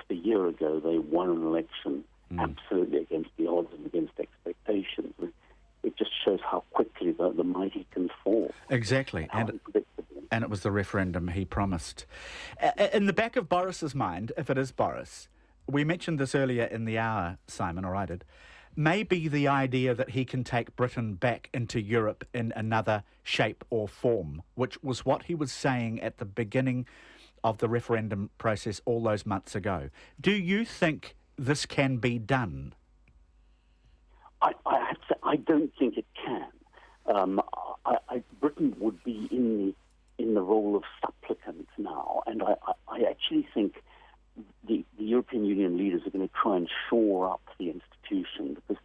a year ago they won an election absolutely against the odds and against expectations. It just shows how quickly the mighty can fall. Exactly, and it was the referendum he promised. In the back of Boris's mind, if it is Boris, we mentioned this earlier in the hour, Simon, or I did, maybe the idea that he can take Britain back into Europe in another shape or form, which was what he was saying at the beginning of the referendum process all those months ago. Do you think this can be done? I have to say, I don't think it can. Britain would be in the role of supplicant now, and I actually think the European Union leaders are going to try and shore up the institution, because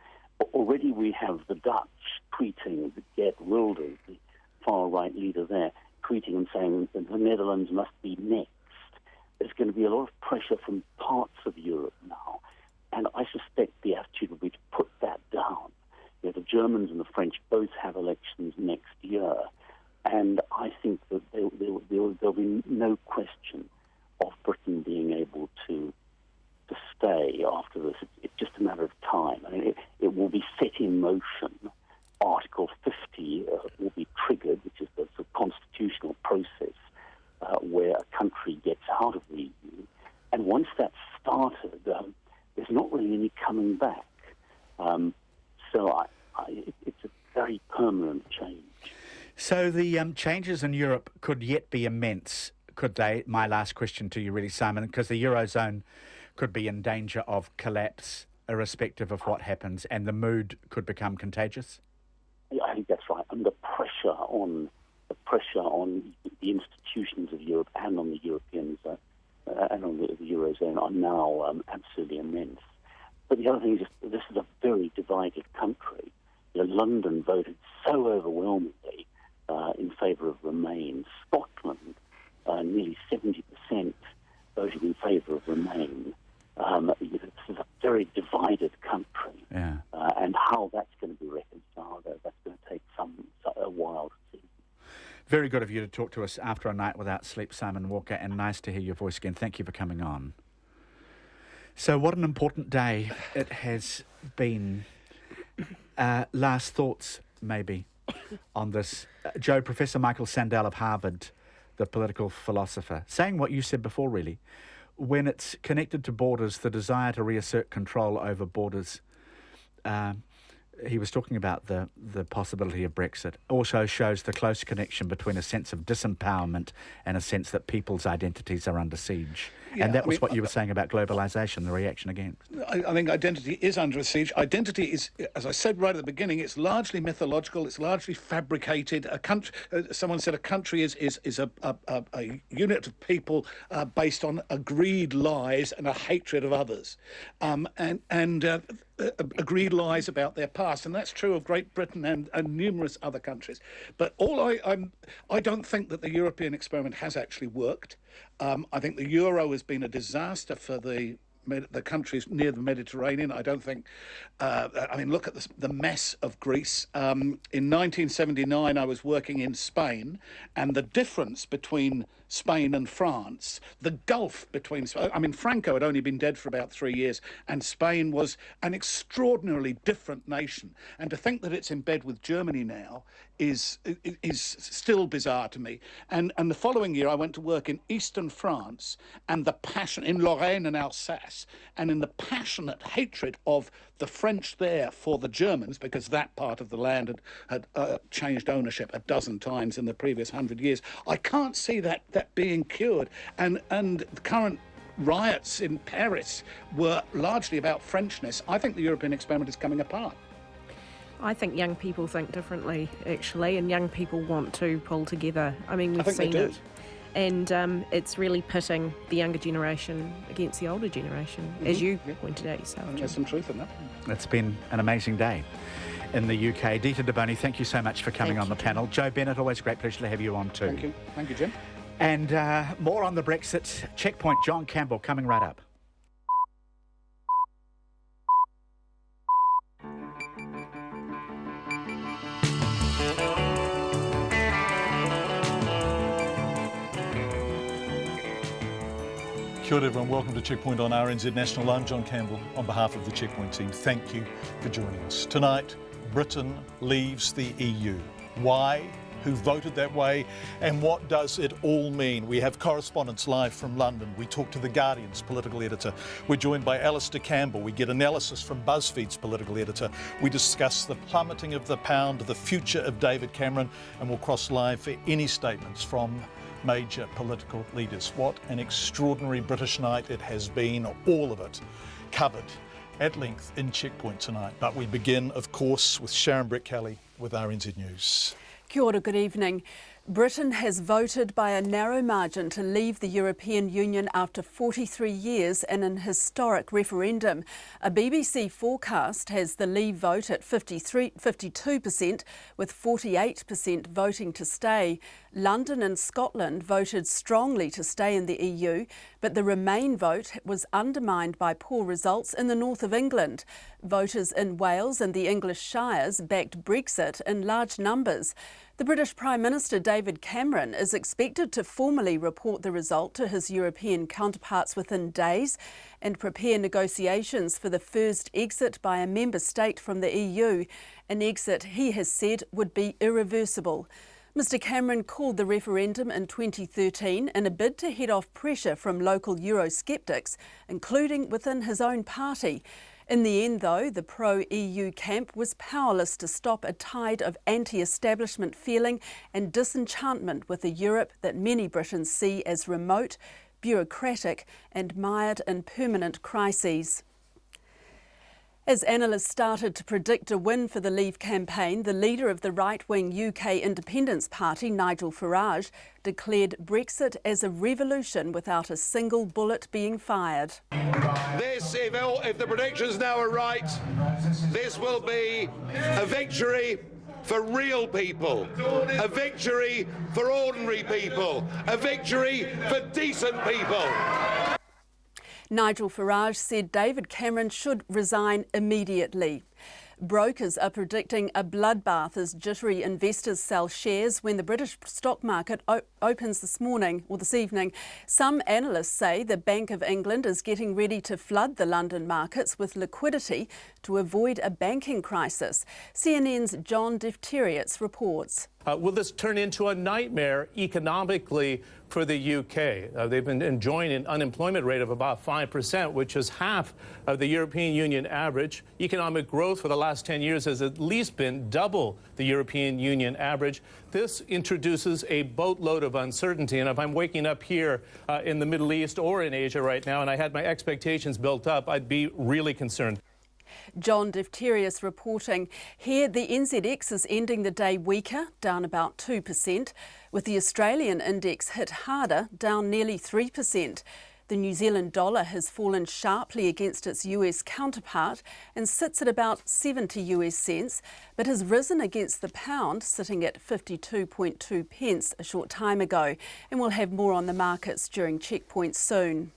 already we have the Dutch tweeting, Geert Wilders, the far-right leader there, tweeting and saying that the Netherlands must be next. There's going to be a lot of pressure from parts of Europe now, and I suspect the attitude will be to put that down. You know, the Germans and the French both have elections next year, and I think that there'll be no question of Britain being able to stay after this. It's just a matter of time. I mean, it will be set in motion. Article 50 will be triggered, which is the sort of constitutional process where a country gets out of the EU. And once that's started, there's not really any coming back. So it's a very permanent change. So the changes in Europe could yet be immense, could they? My last question to you, really, Simon, because the Eurozone could be in danger of collapse irrespective of what happens, and the mood could become contagious? I think that's right. And the pressure on the institutions of Europe and on the Europeans and on the Eurozone are now absolutely immense. But the other thing is, this is a very divided country. You know, London voted so overwhelmingly in favour of Remain. Scotland, nearly 70% voted in favour of Remain. This is a very divided country, and how that's going to be reconciled, that's going to take a while to see. Very good of you to talk to us after a night without sleep, Simon Walker, and nice to hear your voice again. Thank you for coming on. So what an important day it has been. Last thoughts, maybe, on this. Joe, Professor Michael Sandel of Harvard, the political philosopher, saying what you said before, really. When it's connected to borders, the desire to reassert control over borders, he was talking about the possibility of Brexit, also shows the close connection between a sense of disempowerment and a sense that people's identities are under siege. Yeah, and that was what you were saying about globalisation, the reaction against. I think identity is under siege. Identity is, as I said right at the beginning, it's largely mythological, it's largely fabricated. A country, someone said a country is a unit of people based on agreed lies and a hatred of others. Agreed lies about their past, and that's true of Great Britain and numerous other countries. But I don't think that the European experiment has actually worked. I think the euro has been a disaster for the countries near the Mediterranean. I don't think... look at the mess of Greece. In 1979, I was working in Spain, and the difference between Spain and France, the gulf between... Franco had only been dead for about 3 years, and Spain was an extraordinarily different nation. And to think that it's in bed with Germany now is still bizarre to me. And the following year, I went to work in eastern France, and the passion in Lorraine and Alsace, and in the passionate hatred of the French there for the Germans, because that part of the land had changed ownership a dozen times in the previous 100 years. I can't see that being cured. And the current riots in Paris were largely about Frenchness. I think the European experiment is coming apart. I think young people think differently, actually, and young people want to pull together. We've seen it. And it's really pitting the younger generation against the older generation, as you pointed out yourself. There's some truth in that. It's been an amazing day in the UK. Dita DeBoni, thank you so much for coming on the panel. Joe Bennett, always a great pleasure to have you on too. Thank you. Thank you, Jim. And more on the Brexit. Checkpoint, John Campbell, coming right up. Kia ora everyone, welcome to Checkpoint on RNZ National. I'm John Campbell on behalf of the Checkpoint team. Thank you for joining us. Tonight, Britain leaves the EU. Why? Who voted that way? And what does it all mean? We have correspondents live from London. We talk to The Guardian's political editor. We're joined by John Campbell. We get analysis from BuzzFeed's political editor. We discuss the plummeting of the pound, the future of David Cameron, and we'll cross live for any statements from major political leaders. What an extraordinary British night it has been, all of it covered at length in Checkpoint tonight. But we begin, of course, with Sharon Brett-Kelly with RNZ News. Kia ora, good evening. Britain has voted by a narrow margin to leave the European Union after 43 years in an historic referendum. A BBC forecast has the leave vote at 52%, with 48% voting to stay. London and Scotland voted strongly to stay in the EU, but the Remain vote was undermined by poor results in the north of England. Voters in Wales and the English Shires backed Brexit in large numbers. The British Prime Minister David Cameron is expected to formally report the result to his European counterparts within days and prepare negotiations for the first exit by a member state from the EU, an exit he has said would be irreversible. Mr Cameron called the referendum in 2013 in a bid to head off pressure from local Eurosceptics, including within his own party. In the end, though, the pro-EU camp was powerless to stop a tide of anti-establishment feeling and disenchantment with a Europe that many Britons see as remote, bureaucratic and mired in permanent crises. As analysts started to predict a win for the Leave campaign, the leader of the right-wing UK Independence Party, Nigel Farage, declared Brexit as a revolution without a single bullet being fired. This, if the predictions now are right, this will be a victory for real people, a victory for ordinary people, a victory for decent people. Nigel Farage said David Cameron should resign immediately. Brokers are predicting a bloodbath as jittery investors sell shares when the British stock market opens this evening. Some analysts say the Bank of England is getting ready to flood the London markets with liquidity to avoid a banking crisis. CNN's John Campbell reports. Will this turn into a nightmare economically for the UK? They've been enjoying an unemployment rate of about 5%, which is half of the European Union average. Economic growth for the last 10 years has at least been double the European Union average. This introduces a boatload of uncertainty. And if I'm waking up here in the Middle East or in Asia right now and I had my expectations built up, I'd be really concerned. John Campbell reporting. Here, the NZX is ending the day weaker, down about 2%, with the Australian index hit harder, down nearly 3%. The New Zealand dollar has fallen sharply against its US counterpart and sits at about 70 US cents, but has risen against the pound, sitting at 52.2 pence a short time ago. And we'll have more on the markets during Checkpoint soon.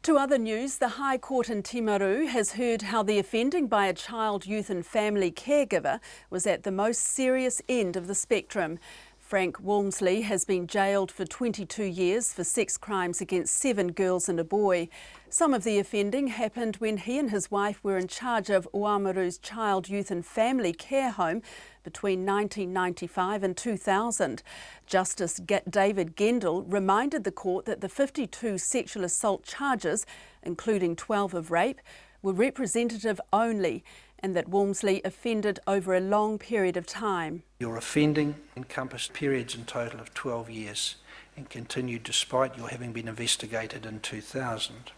To other news, the High Court in Timaru has heard how the offending by a child, youth and family caregiver was at the most serious end of the spectrum. Frank Walmsley has been jailed for 22 years for sex crimes against 7 girls and a boy. Some of the offending happened when he and his wife were in charge of Oamaru's child, youth and family care home between 1995 and 2000. Justice David Gendel reminded the court that the 52 sexual assault charges, including 12 of rape, were representative only, and that Walmsley offended over a long period of time. Your offending encompassed periods in total of 12 years and continued despite your having been investigated in 2000.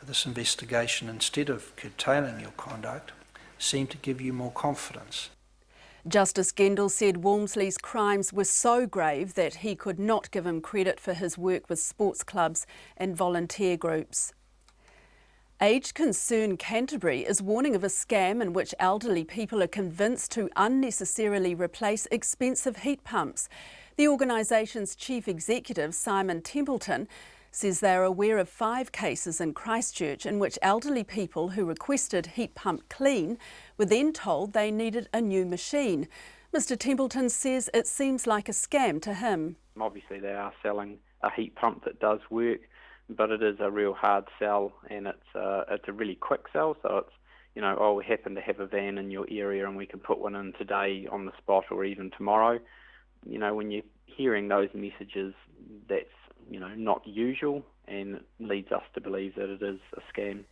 This investigation, instead of curtailing your conduct, seemed to give you more confidence. Justice Gendel said Walmsley's crimes were so grave that he could not give him credit for his work with sports clubs and volunteer groups. Aged Concern Canterbury is warning of a scam in which elderly people are convinced to unnecessarily replace expensive heat pumps. The organisation's chief executive, Simon Templeton, says they are aware of 5 cases in Christchurch in which elderly people who requested heat pump clean were then told they needed a new machine. Mr Templeton says it seems like a scam to him. Obviously they are selling a heat pump that does work. but it is a real hard sell, and it's a really quick sell. So it's, we happen to have a van in your area and we can put one in today on the spot or even tomorrow. When you're hearing those messages, that's not usual, and leads us to believe that it is a scam.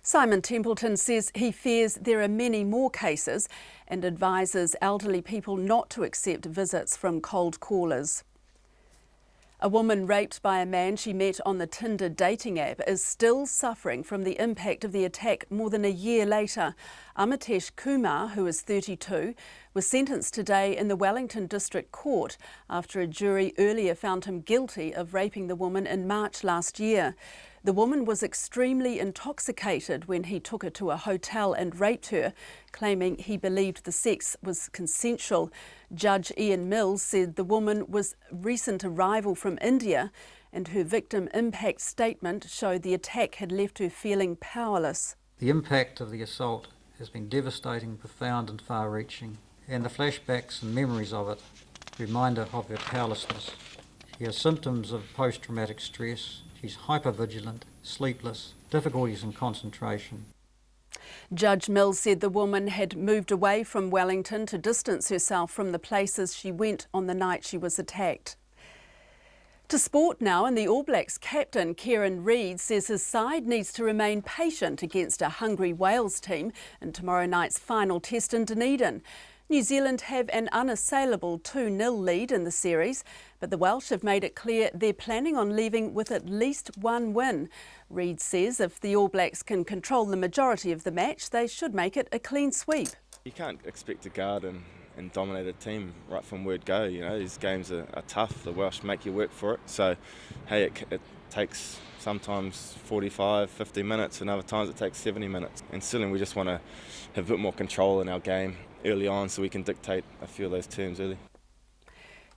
Simon Templeton says he fears there are many more cases and advises elderly people not to accept visits from cold callers. A woman raped by a man she met on the Tinder dating app is still suffering from the impact of the attack more than a year later. Amitesh Kumar, who is 32, was sentenced today in the Wellington District Court after a jury earlier found him guilty of raping the woman in March last year. The woman was extremely intoxicated when he took her to a hotel and raped her, claiming he believed the sex was consensual. Judge Ian Mills said the woman was a recent arrival from India, and her victim impact statement showed the attack had left her feeling powerless. The impact of the assault has been devastating, profound and far-reaching, and the flashbacks and memories of it remind her of her powerlessness. She has symptoms of post-traumatic stress. She's hypervigilant, sleepless, difficulties in concentration. Judge Mills said the woman had moved away from Wellington to distance herself from the places she went on the night she was attacked. To sport now, and the All Blacks captain Kieran Reid says his side needs to remain patient against a hungry Wales team in tomorrow night's final test in Dunedin. New Zealand have an unassailable 2-0 lead in the series, but the Welsh have made it clear they're planning on leaving with at least one win. Reid says if the All Blacks can control the majority of the match, they should make it a clean sweep. You can't expect to guard and dominate a team right from word go. These games are tough. The Welsh make you work for it. So, hey, it takes sometimes 45, 50 minutes, and other times it takes 70 minutes. And still, we just want to have a bit more control in our game early on so we can dictate a few of those terms early.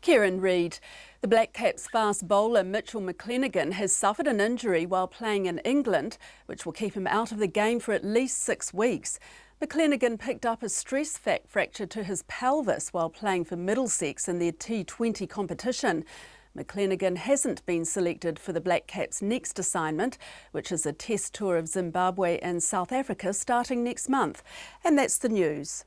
Kieran Reid. The Black Caps fast bowler Mitchell McClenaghan has suffered an injury while playing in England, which will keep him out of the game for at least 6 weeks. McClenaghan picked up a stress fracture to his pelvis while playing for Middlesex in their T20 competition. McClenaghan hasn't been selected for the Black Caps' next assignment, which is a test tour of Zimbabwe and South Africa starting next month. And that's the news.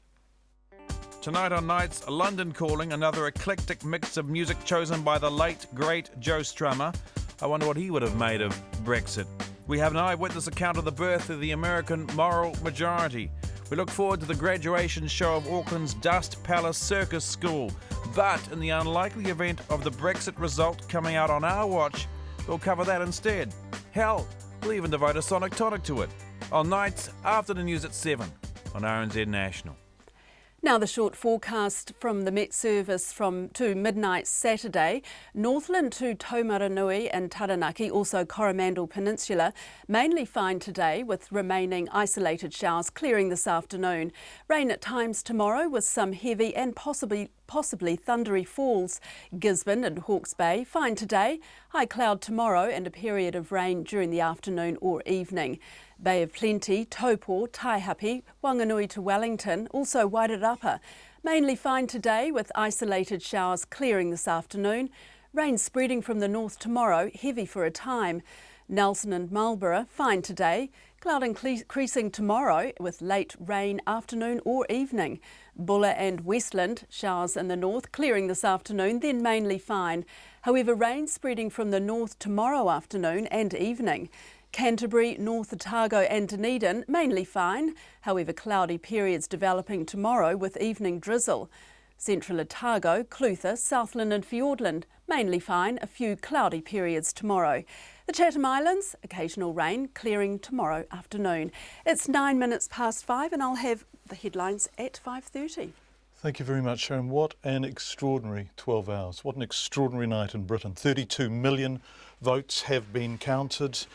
Tonight on Nights, London Calling, another eclectic mix of music chosen by the late, great Joe Strummer. I wonder what he would have made of Brexit. We have an eyewitness account of the birth of the American moral majority. We look forward to the graduation show of Auckland's Dust Palace Circus School. But in the unlikely event of the Brexit result coming out on our watch, we'll cover that instead. Hell, we'll even devote a sonic tonic to it. On Nights, after the news at 7 on RNZ National. Now the short forecast from the Met Service to midnight Saturday. Northland to Taumaranui and Taranaki, also Coromandel Peninsula, mainly fine today with remaining isolated showers clearing this afternoon. Rain at times tomorrow with some heavy and possibly thundery falls. Gisborne and Hawke's Bay, fine today. High cloud tomorrow and a period of rain during the afternoon or evening. Bay of Plenty, Taupo, Taihape, Wanganui to Wellington, also Wairarapa. Mainly fine today with isolated showers clearing this afternoon. Rain spreading from the north tomorrow, heavy for a time. Nelson and Marlborough, fine today. Cloud increasing tomorrow with late rain afternoon or evening. Bulla and Westland, showers in the north, clearing this afternoon, then mainly fine. However, rain spreading from the north tomorrow afternoon and evening. Canterbury, North Otago and Dunedin, mainly fine. However, cloudy periods developing tomorrow with evening drizzle. Central Otago, Clutha, Southland and Fiordland, mainly fine. A few cloudy periods tomorrow. The Chatham Islands, occasional rain, clearing tomorrow afternoon. It's 9 minutes past 5 and I'll have the headlines at 5:30. Thank you very much, Sharon. What an extraordinary 12 hours. What an extraordinary night in Britain. 32 million votes have been counted.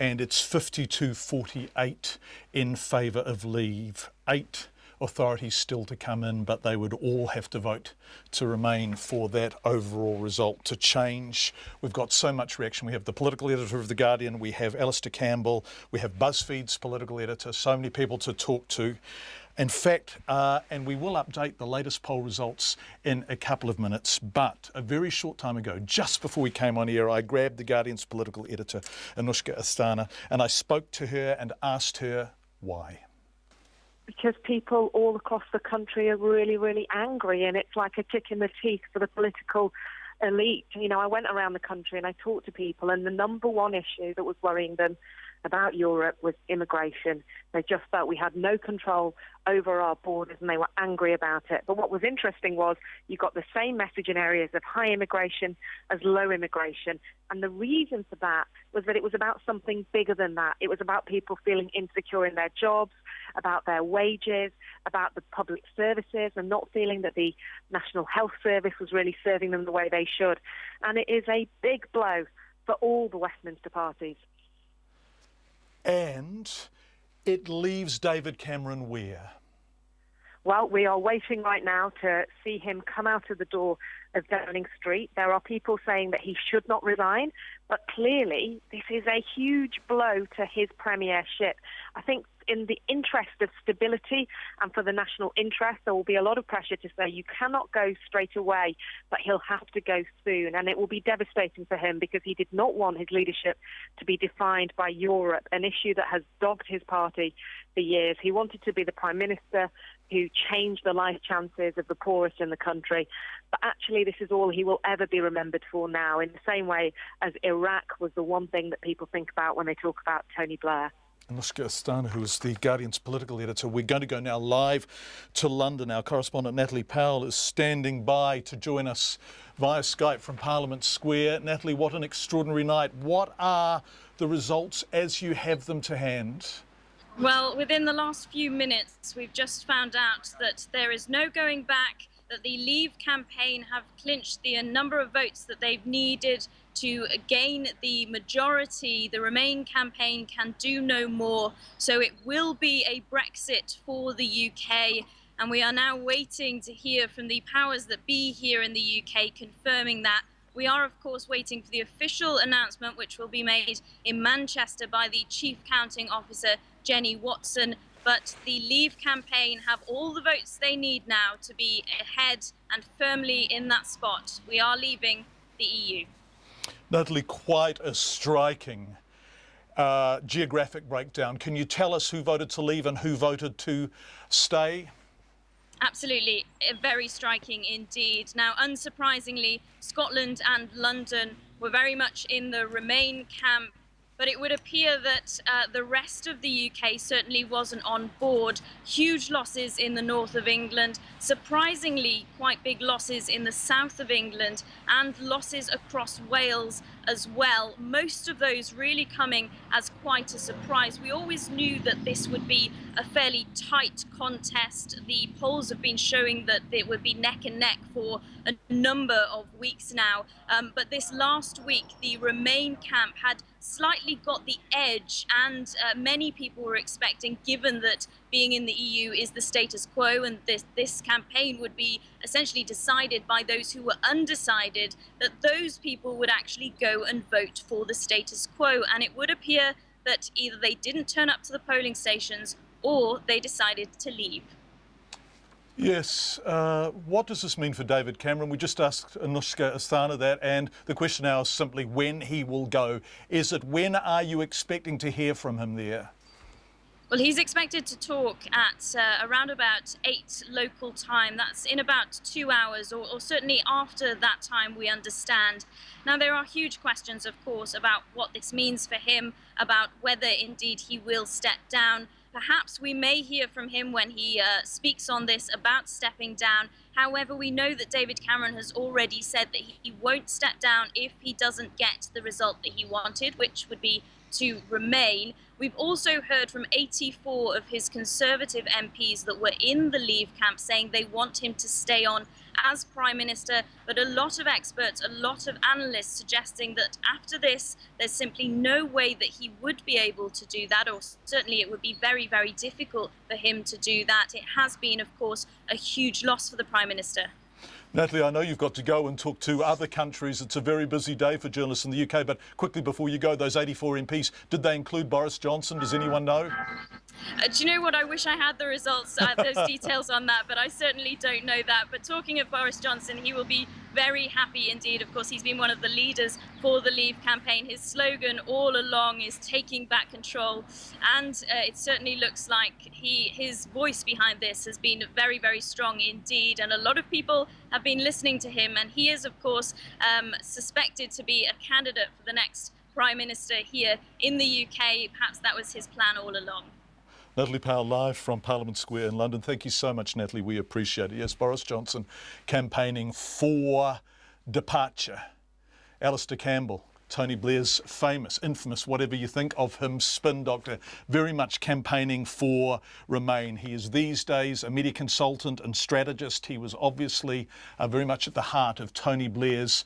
And it's 52-48 in favour of leave. 8 authorities still to come in, but they would all have to vote to remain for that overall result to change. We've got so much reaction. We have the political editor of The Guardian, we have John Campbell, we have BuzzFeed's political editor, so many people to talk to. In fact, and we will update the latest poll results in a couple of minutes, but a very short time ago, just before we came on air, I grabbed The Guardian's political editor, Anushka Asthana, and I spoke to her and asked her why. Because people all across the country are really, really angry, and it's like a kick in the teeth for the political elite. You know, I went around the country and I talked to people, and the number one issue that was worrying them about Europe was immigration. They just felt we had no control over our borders, and they were angry about it. But what was interesting was you got the same message in areas of high immigration as low immigration. And the reason for that was that it was about something bigger than that. It was about people feeling insecure in their jobs, about their wages, about the public services, and not feeling that the National Health Service was really serving them the way they should. And it is a big blow for all the Westminster parties. And it leaves David Cameron where? Well, we are waiting right now to see him come out of the door of Downing Street. There are people saying that he should not resign, but clearly this is a huge blow to his premiership. I think in the interest of stability and for the national interest, there will be a lot of pressure to say you cannot go straight away, but he'll have to go soon. And it will be devastating for him because he did not want his leadership to be defined by Europe, an issue that has dogged his party for years. He wanted to be the Prime Minister who changed the life chances of the poorest in the country. But actually, this is all he will ever be remembered for now, in the same way as Iraq was the one thing that people think about when they talk about Tony Blair. Anushka Asthana, who is The Guardian's political editor. We're going to go now live to London. Our correspondent Natalie Powell is standing by to join us via Skype from Parliament Square. Natalie, what an extraordinary night. What are the results as you have them to hand? Well, within the last few minutes, we've just found out that there is no going back, that the Leave campaign have clinched the number of votes that they've needed to gain the majority. The Remain campaign can do no more. So it will be a Brexit for the UK. And we are now waiting to hear from the powers that be here in the UK confirming that. We are, of course, waiting for the official announcement, which will be made in Manchester by the Chief Counting Officer, Jenny Watson. But the Leave campaign have all the votes they need now to be ahead and firmly in that spot. We are leaving the EU. Natalie, quite a striking geographic breakdown. Can you tell us who voted to leave and who voted to stay? Absolutely, very striking indeed. Now, unsurprisingly, Scotland and London were very much in the Remain camp, but it would appear that the rest of the UK certainly wasn't on board. Huge losses in the north of England, surprisingly quite big losses in the south of England, and losses across Wales as well. Most of those really coming as quite a surprise. We always knew that this would be a fairly tight contest. The polls have been showing that it would be neck and neck for a number of weeks now. But this last week, the Remain camp had slightly got the edge, and many people were expecting, given that being in the EU is the status quo and this campaign would be essentially decided by those who were undecided, that those people would actually go and vote for the status quo. And it would appear that either they didn't turn up to the polling stations or they decided to leave. Yes, what does this mean for David Cameron? We just asked Anushka Asthana that, and the question now is simply when he will go. Is it when are you expecting to hear from him there? Well, he's expected to talk at around about 8 local time. That's in about 2 hours, or certainly after that time, we understand. Now, there are huge questions, of course, about what this means for him, about whether indeed he will step down. Perhaps we may hear from him when he speaks on this about stepping down. However, we know that David Cameron has already said that he won't step down if he doesn't get the result that he wanted, which would be to remain. We've also heard from 84 of his Conservative MPs that were in the Leave camp saying they want him to stay on as Prime Minister, but a lot of experts, a lot of analysts suggesting that after this, there's simply no way that he would be able to do that, or certainly it would be very, very difficult for him to do that. It has been, of course, a huge loss for the Prime Minister. Natalie, I know you've got to go and talk to other countries. It's a very busy day for journalists in the UK, but quickly before you go, those 84 MPs, did they include Boris Johnson? Does anyone know? Do you know what? I wish I had the results, those details on that, but I certainly don't know that. But talking of Boris Johnson, he will be very happy indeed. Of course, he's been one of the leaders for the Leave campaign. His slogan all along is taking back control. And it certainly looks like his voice behind this has been very, very strong indeed. And a lot of people have been listening to him. And he is, of course, suspected to be a candidate for the next Prime Minister here in the UK. Perhaps that was his plan all along. Natalie Powell, live from Parliament Square in London. Thank you so much, Natalie. We appreciate it. Yes, Boris Johnson campaigning for departure. Alistair Campbell, Tony Blair's infamous, whatever you think of him, spin doctor, very much campaigning for Remain. He is these days a media consultant and strategist. He was obviously very much at the heart of Tony Blair's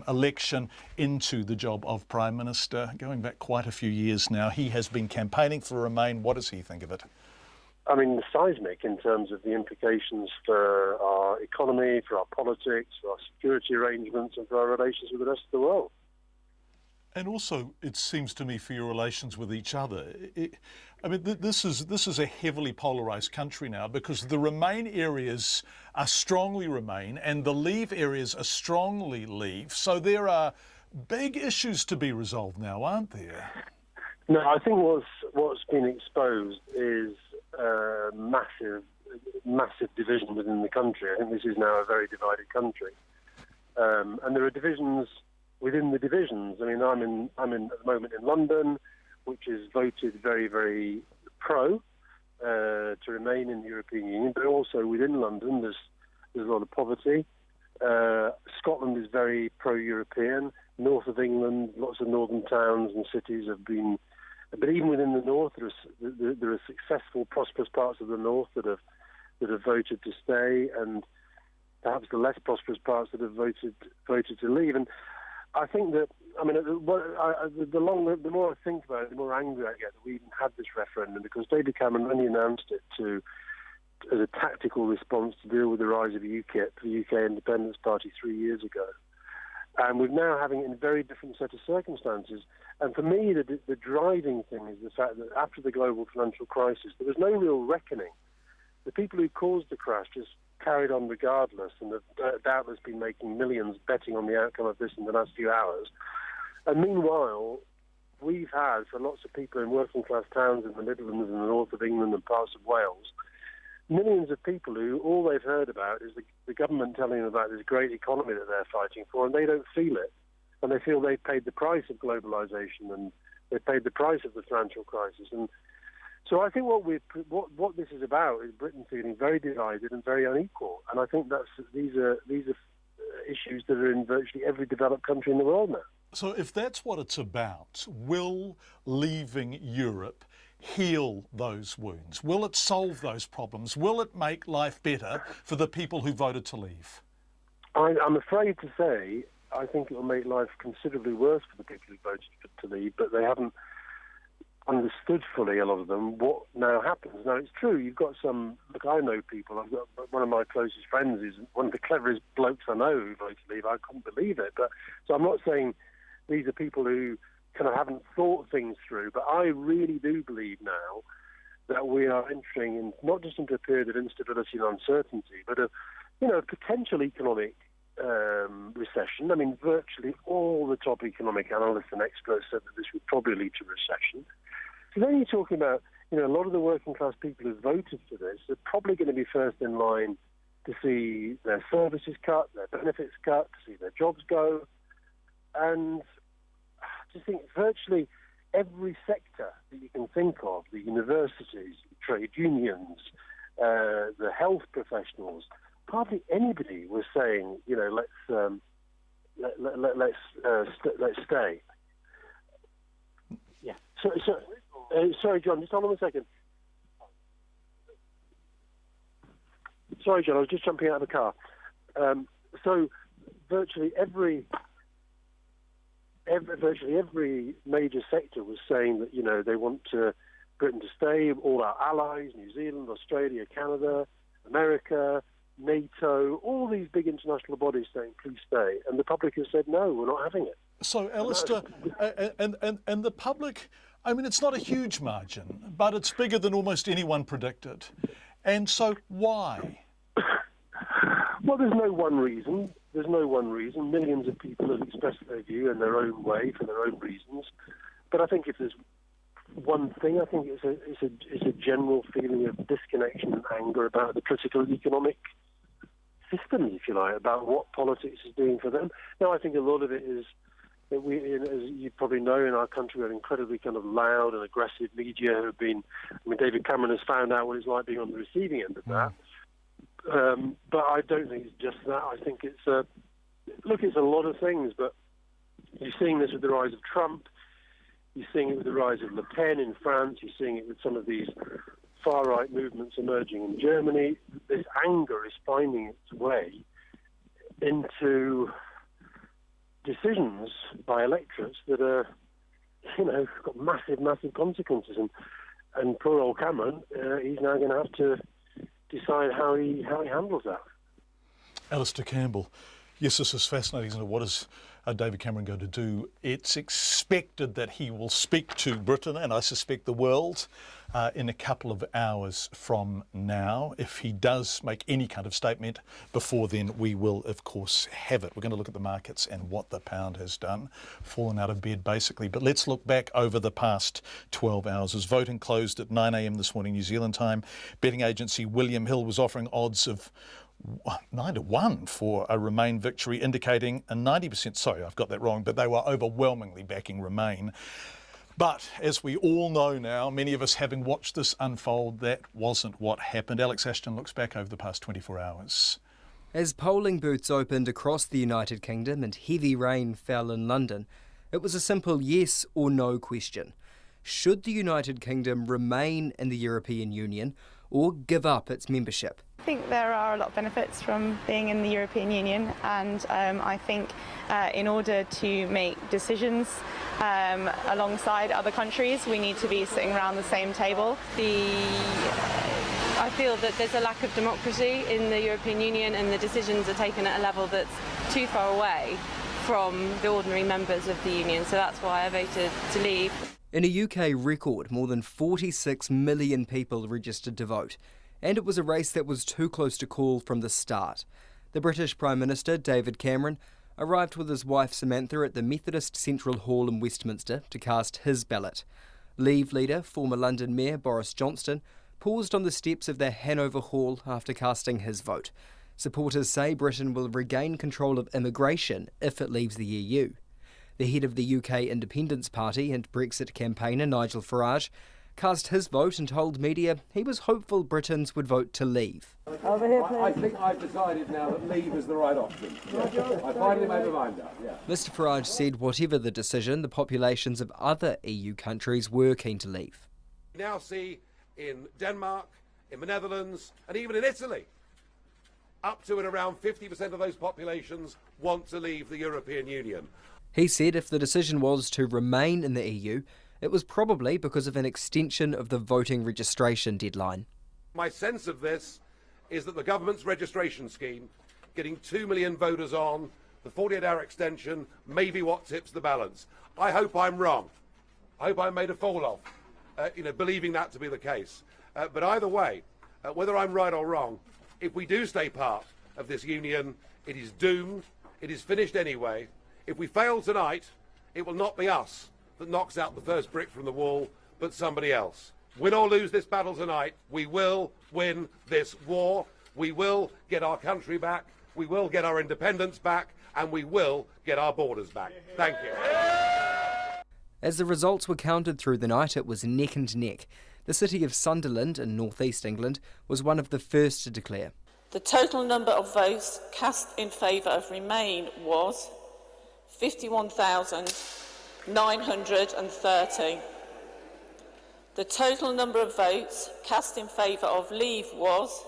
election into the job of Prime Minister, going back quite a few years now. He has been campaigning for Remain. What does he think of it? I mean, seismic in terms of the implications for our economy, for our politics, for our security arrangements, and for our relations with the rest of the world. And also, it seems to me, for your relations with each other, this is a heavily polarised country now, because the Remain areas are strongly Remain and the Leave areas are strongly Leave. So there are big issues to be resolved now, aren't there? No, I think what's been exposed is massive division within the country. I think this is now a very divided country, and there are divisions within the divisions. I mean, I'm in at the moment in London, which has voted very, very pro to remain in the European Union, but also within London there's a lot of poverty. Scotland is very pro-European. North of England, lots of northern towns and cities have been, but even within the north, there are successful, prosperous parts of the north that have voted to stay, and perhaps the less prosperous parts that have voted to leave. And I think that, I mean, the more I think about it, the more angry I get that we even had this referendum, because David Cameron only announced it as a tactical response to deal with the rise of UKIP, the UK Independence Party, 3 years ago. And we're now having it in a very different set of circumstances. And for me, the driving thing is the fact that after the global financial crisis, there was no real reckoning. The people who caused the crash just carried on regardless, and have doubtless been making millions betting on the outcome of this in the last few hours. And meanwhile, we've had, for lots of people in working class towns in the Midlands and the north of England and parts of Wales, millions of people who all they've heard about is the government telling them about this great economy that they're fighting for, and they don't feel it. And they feel they've paid the price of globalisation, and they've paid the price of the financial crisis. And so I think what this is about is Britain feeling very divided and very unequal. And I think these are issues that are in virtually every developed country in the world now. So if that's what it's about, will leaving Europe heal those wounds? Will it solve those problems? Will it make life better for the people who voted to leave? I'm afraid to say I think it will make life considerably worse for the people who voted to leave, but they haven't understood fully, a lot of them, what now happens. Now, it's true, you've got some, look, I know people, I've got one of my closest friends is one of the cleverest blokes I know who voted to leave. I couldn't believe it. But so I'm not saying these are people who kind of haven't thought things through, but I really do believe now that we are entering in, not just into a period of instability and uncertainty, but a potential economic recession. I mean, virtually all the top economic analysts and experts said that this would probably lead to recession. So then you're talking about, a lot of the working class people who voted for this are probably going to be first in line to see their services cut, their benefits cut, to see their jobs go. And I just think virtually every sector that you can think of, the universities, the trade unions, the health professionals, hardly anybody was saying, let's stay. Yeah. Sorry, John. Just hold on a second. Sorry, John. I was just jumping out of the car. So, virtually every major sector was saying that they want Britain to stay. All our allies, New Zealand, Australia, Canada, America, NATO, all these big international bodies saying, please stay. And the public has said, no, we're not having it. So, Alistair, and the public I mean, it's not a huge margin, but it's bigger than almost anyone predicted. And so why? Well, there's no one reason. There's no one reason. Millions of people have expressed their view in their own way for their own reasons. But I think if there's one thing, I think it's a general feeling of disconnection and anger about the political and economic systems, if you like, about what politics is doing for them. Now, I think a lot of it is that we, as you probably know, in our country, we have incredibly kind of loud and aggressive media who have been. I mean, David Cameron has found out what it's like being on the receiving end of that. But I don't think it's just that. I think it's it's a lot of things. But you're seeing this with the rise of Trump. You're seeing it with the rise of Le Pen in France. You're seeing it with some of these far-right movements emerging in Germany. This anger is finding its way into decisions by electorates that are, got massive, massive consequences. And poor old Cameron, he's now going to have to decide how he handles that. Alistair Campbell, yes, this is fascinating, isn't it? What is David Cameron going to do? It's expected that he will speak to Britain, and I suspect the world, in a couple of hours from now. If he does make any kind of statement before then, we will, of course, have it. We're going to look at the markets and what the pound has done, fallen out of bed, basically. But let's look back over the past 12 hours. As voting closed at 9 a.m. this morning, New Zealand time, betting agency William Hill was offering odds of 9-1 for a Remain victory, indicating a 90%, sorry, I've got that wrong, but they were overwhelmingly backing Remain. But as we all know now, many of us having watched this unfold, that wasn't what happened. Alex Ashton looks back over the past 24 hours. As polling booths opened across the United Kingdom and heavy rain fell in London, it was a simple yes or no question. Should the United Kingdom remain in the European Union or give up its membership? I think there are a lot of benefits from being in the European Union, and I think in order to make decisions alongside other countries, we need to be sitting around the same table. I feel that there's a lack of democracy in the European Union, and the decisions are taken at a level that's too far away from the ordinary members of the Union, so that's why I voted to leave. In a UK record, more than 46 million people registered to vote. And it was a race that was too close to call from the start. The British Prime Minister, David Cameron, arrived with his wife Samantha at the Methodist Central Hall in Westminster to cast his ballot. Leave leader, former London Mayor Boris Johnson, paused on the steps of the Hanover Hall after casting his vote. Supporters say Britain will regain control of immigration if it leaves the EU. The head of the UK Independence Party and Brexit campaigner, Nigel Farage, cast his vote and told media he was hopeful Britons would vote to leave. Over here, please. I think I've decided now that leave is the right option. I finally made my mind up, yeah. Mr Farage said whatever the decision, the populations of other EU countries were keen to leave. We now see in Denmark, in the Netherlands, and even in Italy, up to and around 50% of those populations want to leave the European Union. He said if the decision was to remain in the EU, it was probably because of an extension of the voting registration deadline. My sense of this is that the government's registration scheme, getting 2 million voters on, the 48-hour extension, may be what tips the balance. I hope I'm wrong. I hope I made a fool of, believing that to be the case. But either way, whether I'm right or wrong, if we do stay part of this union, it is doomed. It is finished anyway. If we fail tonight, it will not be us that knocks out the first brick from the wall, but somebody else. Win or lose this battle tonight, we will win this war. We will get our country back. We will get our independence back, and we will get our borders back. Thank you. As the results were counted through the night, it was neck and neck. The city of Sunderland in northeast England was one of the first to declare. The total number of votes cast in favour of Remain was 51,930. The total number of votes cast in favour of Leave was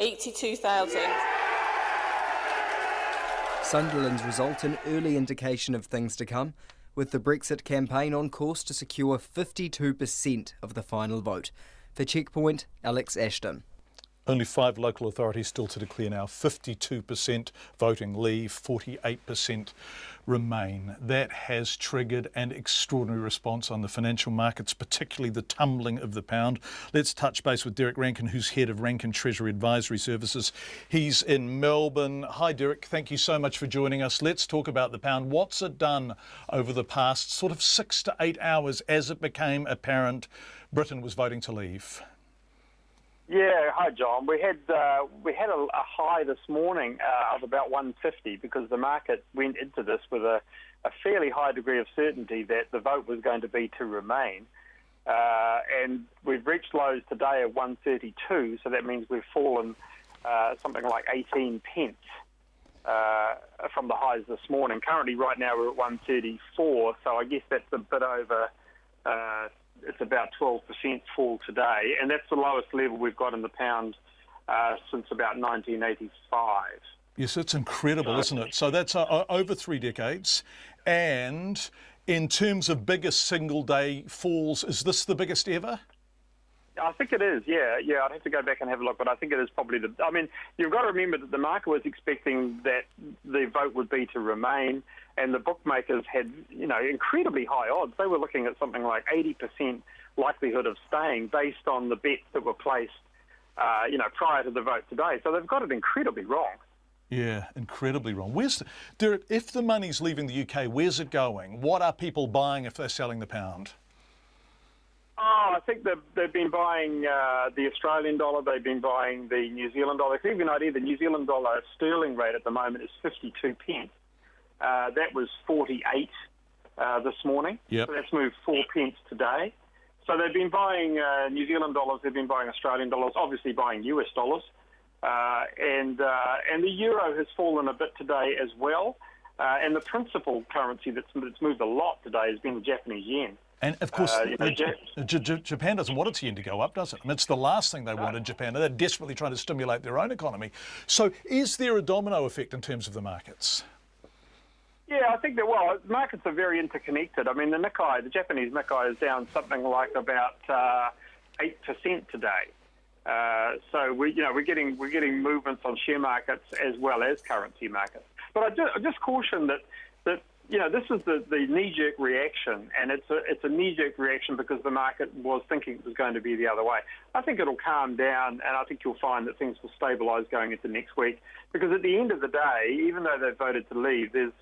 82,000. Sunderland's result an early indication of things to come, with the Brexit campaign on course to secure 52% of the final vote. For Checkpoint, Alex Ashton. Only 5 local authorities still to declare now. 52% voting leave, 48% remain. That has triggered an extraordinary response on the financial markets, particularly the tumbling of the pound. Let's touch base with Derek Rankin, who's head of Rankin Treasury Advisory Services. He's in Melbourne. Hi, Derek. Thank you so much for joining us. Let's talk about the pound. What's it done over the past sort of 6 to 8 hours as it became apparent Britain was voting to leave? Yeah, hi John. We had a high this morning of about 150 because the market went into this with a fairly high degree of certainty that the vote was going to be to remain. And we've reached lows today of 132, so that means we've fallen something like 18 pence from the highs this morning. Currently, right now, we're at 134, so I guess that's a bit over... it's about 12% fall today, and that's the lowest level we've got in the pound since about 1985. Yes, it's incredible, isn't it? So that's over 3 decades. And in terms of biggest single-day falls, is this the biggest ever? I think it is, yeah. I'd have to go back and have a look, but I think it is probably you've got to remember that the market was expecting that the vote would be to remain, and the bookmakers had, incredibly high odds. They were looking at something like 80% likelihood of staying based on the bets that were placed, prior to the vote today. So they've got it incredibly wrong. Yeah, incredibly wrong. Derek, if the money's leaving the UK, where's it going? What are people buying if they're selling the pound? Oh, I think they've been buying the Australian dollar, they've been buying the New Zealand dollar. To give you an idea, the New Zealand dollar sterling rate at the moment is 52 pence. That was 48 this morning. Yep. So that's moved 4 pence today. So they've been buying New Zealand dollars, they've been buying Australian dollars, obviously buying US dollars. And the euro has fallen a bit today as well. And the principal currency that's moved a lot today has been the Japanese yen. And of course, Japan doesn't want its yen to go up, does it? I mean, it's the last thing they want in Japan. They're desperately trying to stimulate their own economy. So is there a domino effect in terms of the markets? Yeah, I think that, markets are very interconnected. I mean, the Japanese Nikkei is down something like about 8% today. So we're getting movements on share markets as well as currency markets. But I just caution that this is the knee-jerk reaction, and it's a knee-jerk reaction because the market was thinking it was going to be the other way. I think it'll calm down, and I think you'll find that things will stabilise going into next week. Because at the end of the day, even though they've voted to leave, there's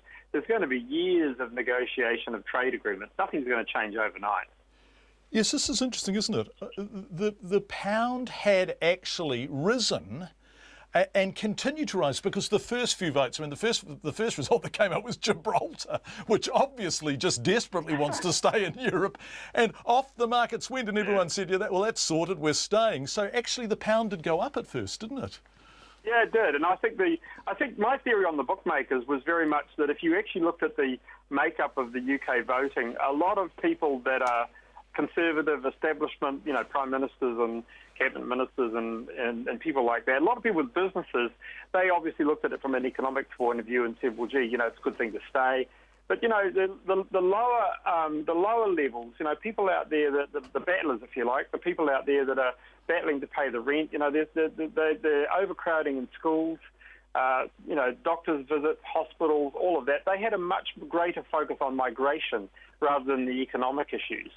going to be years of negotiation of trade agreements. Nothing's going to change overnight. Yes, this is interesting, isn't it? The pound had actually risen and continued to rise because the first few votes, the first result that came out was Gibraltar, which obviously just desperately wants to stay in Europe, and off the markets went, and everyone said, that's sorted, we're staying. So actually the pound did go up at first, didn't it? Yeah, it did, and I think my theory on the bookmakers was very much that if you actually looked at the makeup of the UK voting, a lot of people that are conservative establishment, prime ministers and cabinet ministers and people like that, a lot of people with businesses, they obviously looked at it from an economic point of view and said, well, gee, it's a good thing to stay. But, the lower levels, people out there, the battlers, if you like, the people out there that are battling to pay the rent, they're overcrowding in schools, doctors' visits, hospitals, all of that. They had a much greater focus on migration rather than the economic issues.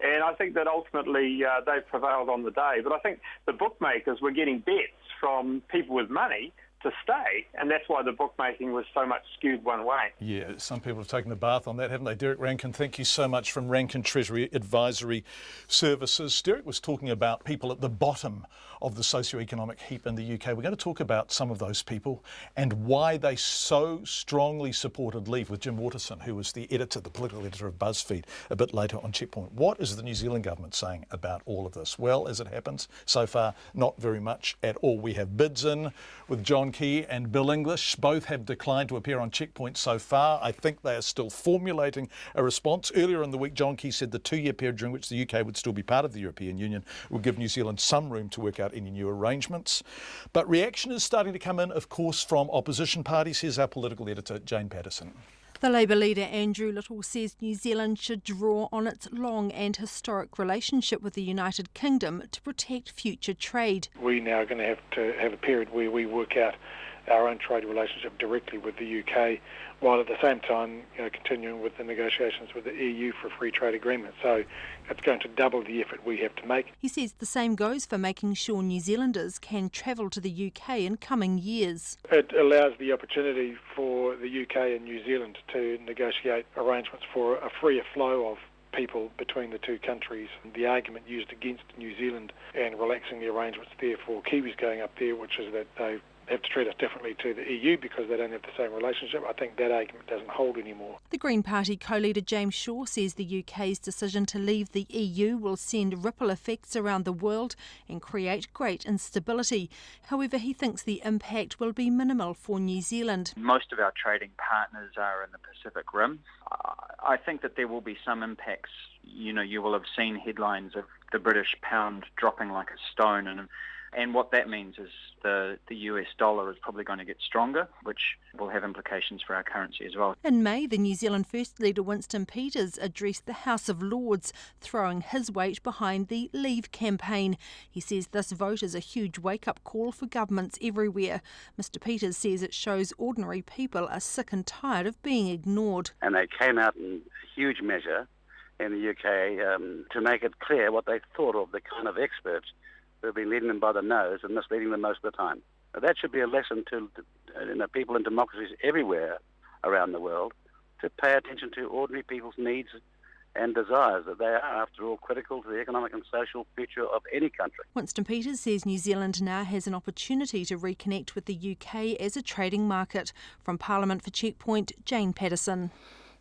And I think that ultimately they've prevailed on the day. But I think the bookmakers were getting bets from people with money to stay, and that's why the bookmaking was so much skewed one way. Yeah, some people have taken a bath on that, haven't they? Derek Rankin, thank you so much from Rankin Treasury Advisory Services. Derek was talking about people at the bottom of the socio-economic heap in the UK. We're going to talk about some of those people and why they so strongly supported leave with Jim Waterson, who was the political editor of BuzzFeed, a bit later on Checkpoint. What is the New Zealand government saying about all of this? Well, as it happens, so far, not very much at all. We have bids in with John Key and Bill English. Both have declined to appear on Checkpoint so far. I think they are still formulating a response. Earlier in the week, John Key said the 2-year period during which the UK would still be part of the European Union would give New Zealand some room to work out any new arrangements. But reaction is starting to come in, of course, from opposition parties. Here's our political editor, Jane Patterson. The Labour leader Andrew Little says New Zealand should draw on its long and historic relationship with the United Kingdom to protect future trade. We now are going to have a period where we work out our own trade relationship directly with the UK, while at the same time continuing with the negotiations with the EU for a free trade agreement. So it's going to double the effort we have to make. He says the same goes for making sure New Zealanders can travel to the UK in coming years. It allows the opportunity for the UK and New Zealand to negotiate arrangements for a freer flow of people between the two countries. The argument used against New Zealand and relaxing the arrangements there for Kiwis going up there, which is that they have to treat us differently to the EU because they don't have the same relationship. I think that argument doesn't hold anymore. The Green Party co-leader James Shaw says the UK's decision to leave the EU will send ripple effects around the world and create great instability. However, he thinks the impact will be minimal for New Zealand. Most of our trading partners are in the Pacific Rim. I think that there will be some impacts. You will have seen headlines of the British pound dropping like a stone, and what that means is the US dollar is probably going to get stronger, which will have implications for our currency as well. In May, the New Zealand First Leader Winston Peters addressed the House of Lords, throwing his weight behind the Leave campaign. He says this vote is a huge wake-up call for governments everywhere. Mr Peters says it shows ordinary people are sick and tired of being ignored. And they came out in huge measure in the UK to make it clear what they thought of the kind of experts who have been leading them by the nose and misleading them most of the time. Now, that should be a lesson to people in democracies everywhere around the world to pay attention to ordinary people's needs and desires, that they are, after all, critical to the economic and social future of any country. Winston Peters says New Zealand now has an opportunity to reconnect with the UK as a trading market. From Parliament for Checkpoint, Jane Patterson.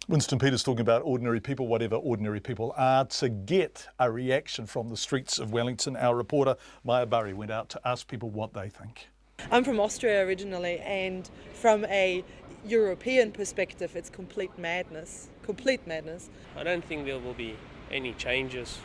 Winston Peters talking about ordinary people, whatever ordinary people are. To get a reaction from the streets of Wellington, our reporter Maya Burry went out to ask people what they think. I'm from Austria originally, and from a European perspective, it's complete madness. Complete madness. I don't think there will be any changes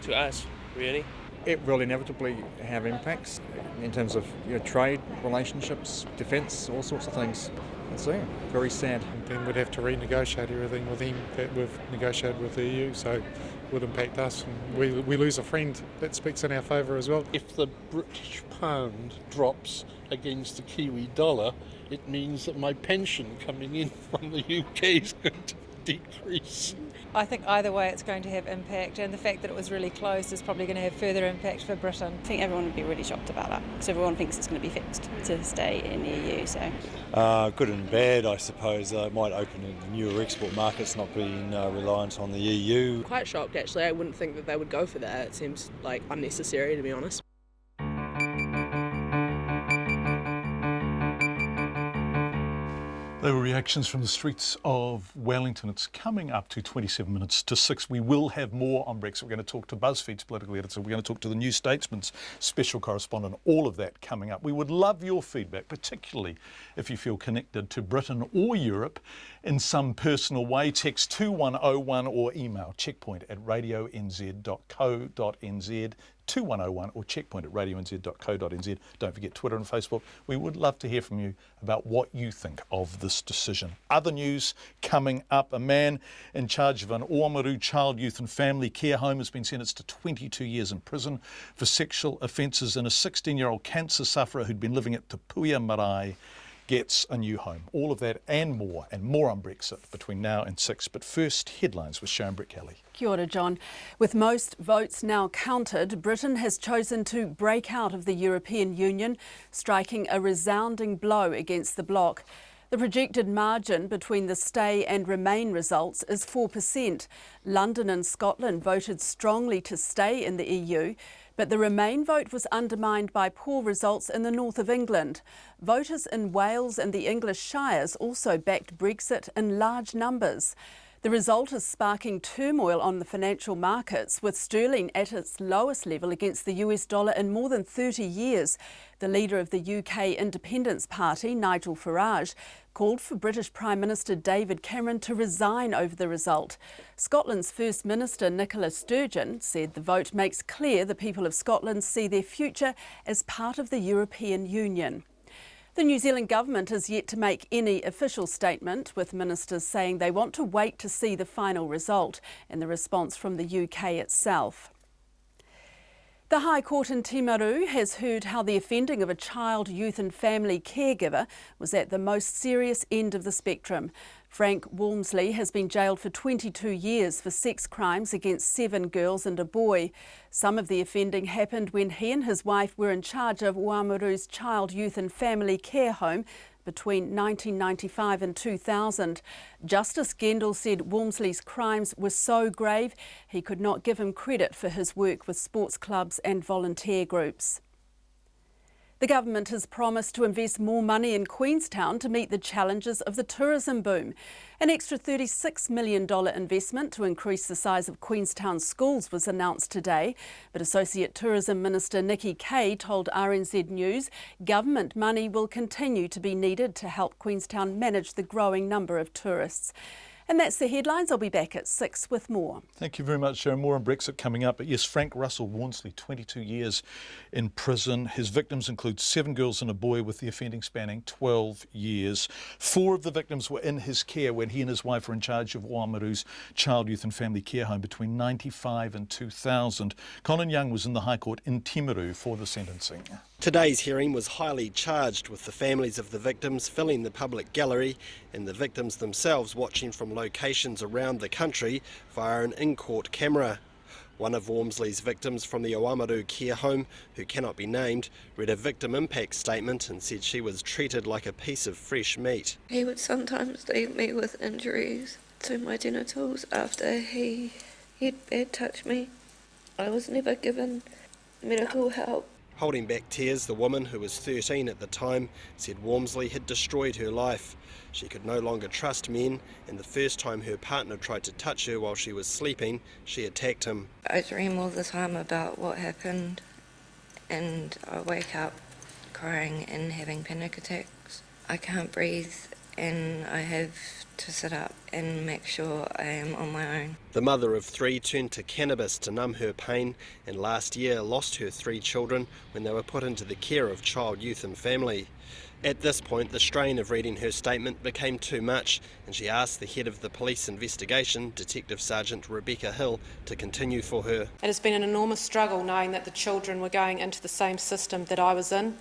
to us, really. It will inevitably have impacts in terms of trade, relationships, defence, all sorts of things. It's very sad. Then we'd have to renegotiate everything with him that we've negotiated with the EU, so it would impact us. And we lose a friend that speaks in our favour as well. If the British pound drops against the Kiwi dollar, it means that my pension coming in from the UK is going to decrease. I think either way it's going to have impact, and the fact that it was really close is probably going to have further impact for Britain. I think everyone would be really shocked about that because everyone thinks it's going to be fixed to stay in the EU. So, good and bad, I suppose. It might open newer export markets, not being reliant on the EU. Quite shocked, actually. I wouldn't think that they would go for that. It seems like unnecessary, to be honest. There were reactions from the streets of Wellington. It's coming up to 27 minutes to 6. We will have more on Brexit. We're going to talk to BuzzFeed's political editor. We're going to talk to the New Statesman's special correspondent. All of that coming up. We would love your feedback, particularly if you feel connected to Britain or Europe in some personal way. Text 2101 or email checkpoint@radionz.co.nz. 2101 or checkpoint@radionz.co.nz. Don't forget Twitter and Facebook. We would love to hear from you about what you think of this decision. Other news coming up. A man in charge of an Oamaru child, youth and family care home has been sentenced to 22 years in prison for sexual offences, and a 16-year-old cancer sufferer who'd been living at Te Puia Marae gets a new home. All of that and more on Brexit between now and 6. But first, headlines with Sharon Britt-Kelly. Kia ora, John. With most votes now counted, Britain has chosen to break out of the European Union, striking a resounding blow against the bloc. The projected margin between the stay and remain results is 4%. London and Scotland voted strongly to stay in the EU, but the remain vote was undermined by poor results in the north of England. Voters in Wales and the English Shires also backed Brexit in large numbers. The result is sparking turmoil on the financial markets, with sterling at its lowest level against the US dollar in more than 30 years. The leader of the UK Independence Party, Nigel Farage, called for British Prime Minister David Cameron to resign over the result. Scotland's First Minister Nicola Sturgeon said the vote makes clear the people of Scotland see their future as part of the European Union. The New Zealand government is yet to make any official statement, with ministers saying they want to wait to see the final result and the response from the UK itself. The High Court in Timaru has heard how the offending of a child, youth and family caregiver was at the most serious end of the spectrum. Frank Walmsley has been jailed for 22 years for sex crimes against 7 girls and a boy. Some of the offending happened when he and his wife were in charge of Oamaru's child, youth and family care home between 1995 and 2000. Justice Gendel said Walmsley's crimes were so grave he could not give him credit for his work with sports clubs and volunteer groups. The government has promised to invest more money in Queenstown to meet the challenges of the tourism boom. An extra $36 million investment to increase the size of Queenstown schools was announced today, but Associate Tourism Minister Nikki Kay told RNZ News government money will continue to be needed to help Queenstown manage the growing number of tourists. And that's the headlines. I'll be back at 6 with more. Thank you very much, Sharon. More on Brexit coming up. But yes, Frank Russell Walmsley, 22 years in prison. His victims include 7 girls and a boy, with the offending spanning 12 years. 4 of the victims were in his care when he and his wife were in charge of Oamaru's child, youth and family care home between 1995 and 2000. Colin Young was in the High Court in Timaru for the sentencing. Today's hearing was highly charged, with the families of the victims filling the public gallery and the victims themselves watching from locations around the country via an in-court camera. One of Walmsley's victims from the Oamaru care home, who cannot be named, read a victim impact statement and said she was treated like a piece of fresh meat. He would sometimes leave me with injuries to my genitals after he'd bad touched me. I was never given medical help. Holding back tears, the woman, who was 13 at the time, said Walmsley had destroyed her life. She could no longer trust men, and the first time her partner tried to touch her while she was sleeping, she attacked him. I dream all the time about what happened, and I wake up crying and having panic attacks. I can't breathe, and I have to sit up and make sure I am on my own. The mother of 3 turned to cannabis to numb her pain, and last year lost her 3 children when they were put into the care of Child, Youth and Family. At this point, the strain of reading her statement became too much, and she asked the head of the police investigation, Detective Sergeant Rebecca Hill, to continue for her. It has been an enormous struggle knowing that the children were going into the same system that I was in,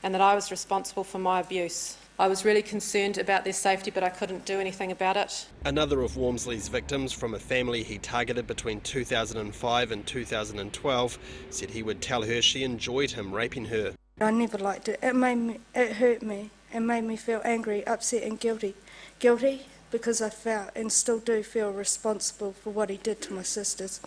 and that I was responsible for my abuse. I was really concerned about their safety, but I couldn't do anything about it. Another of Walmsley's victims, from a family he targeted between 2005 and 2012, said he would tell her she enjoyed him raping her. I never liked it. It hurt me and made me feel angry, upset and guilty. Guilty because I felt and still do feel responsible for what he did to my sisters.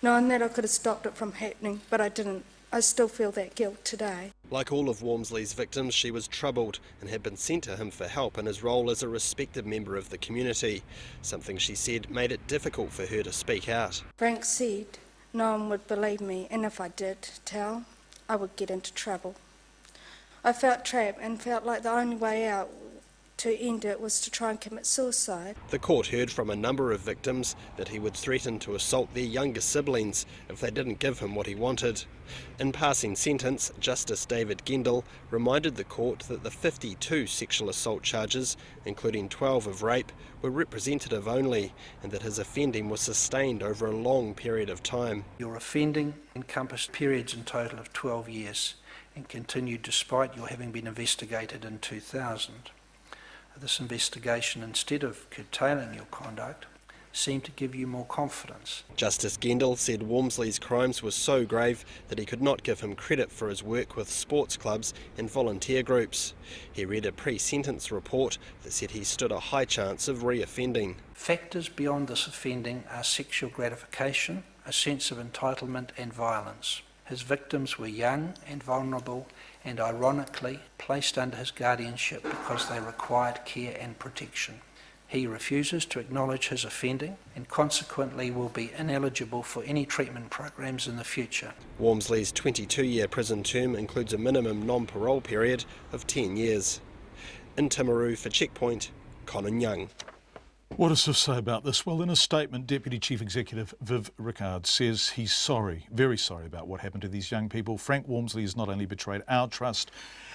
Knowing that I could have stopped it from happening, but I didn't. I still feel that guilt today. Like all of Walmsley's victims, she was troubled and had been sent to him for help in his role as a respected member of the community, something she said made it difficult for her to speak out. Frank said no one would believe me, and if I did tell, I would get into trouble. I felt trapped and felt like the only way out to end it was to try and commit suicide. The court heard from a number of victims that he would threaten to assault their younger siblings if they didn't give him what he wanted. In passing sentence, Justice David Gendel reminded the court that the 52 sexual assault charges, including 12 of rape, were representative only, and that his offending was sustained over a long period of time. Your offending encompassed periods in total of 12 years and continued despite your having been investigated in 2000. This investigation, instead of curtailing your conduct, seemed to give you more confidence. Justice Gendel said Walmsley's crimes were so grave that he could not give him credit for his work with sports clubs and volunteer groups. He read a pre-sentence report that said he stood a high chance of re-offending. Factors beyond this offending are sexual gratification, a sense of entitlement and violence. His victims were young and vulnerable and, ironically, placed under his guardianship because they required care and protection. He refuses to acknowledge his offending and consequently will be ineligible for any treatment programs in the future. Walmsley's 22-year prison term includes a minimum non-parole period of 10 years. In Timaru for Checkpoint, Colin Young. What does Viv say about this? Well, in a statement, Deputy Chief Executive Viv Rickard says he's sorry, very sorry about what happened to these young people. Frank Walmsley has not only betrayed our trust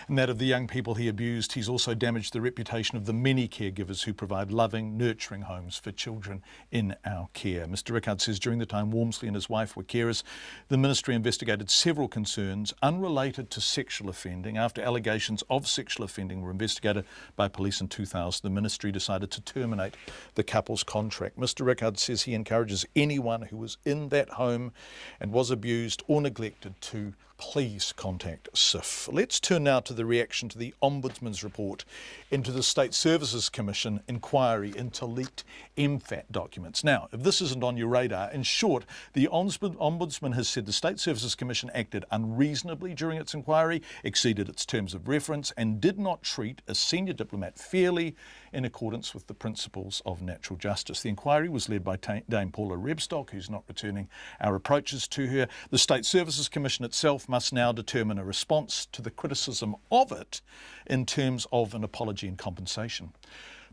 and that of the young people he abused, he's also damaged the reputation of the many caregivers who provide loving, nurturing homes for children in our care. Mr Rickard says during the time Walmsley and his wife were carers, the Ministry investigated several concerns unrelated to sexual offending. After allegations of sexual offending were investigated by police in 2000, the Ministry decided to terminate the couple's contract. Mr Rickard says he encourages anyone who was in that home and was abused or neglected to please contact SIF. Let's turn now to the reaction to the Ombudsman's report into the State Services Commission inquiry into leaked MFAT documents. Now, if this isn't on your radar, in short, the Ombudsman has said the State Services Commission acted unreasonably during its inquiry, exceeded its terms of reference, and did not treat a senior diplomat fairly in accordance with the principles of natural justice. The inquiry was led by Dame Paula Rebstock, who's not returning our approaches to her. The State Services Commission itself must now determine a response to the criticism of it in terms of an apology and compensation.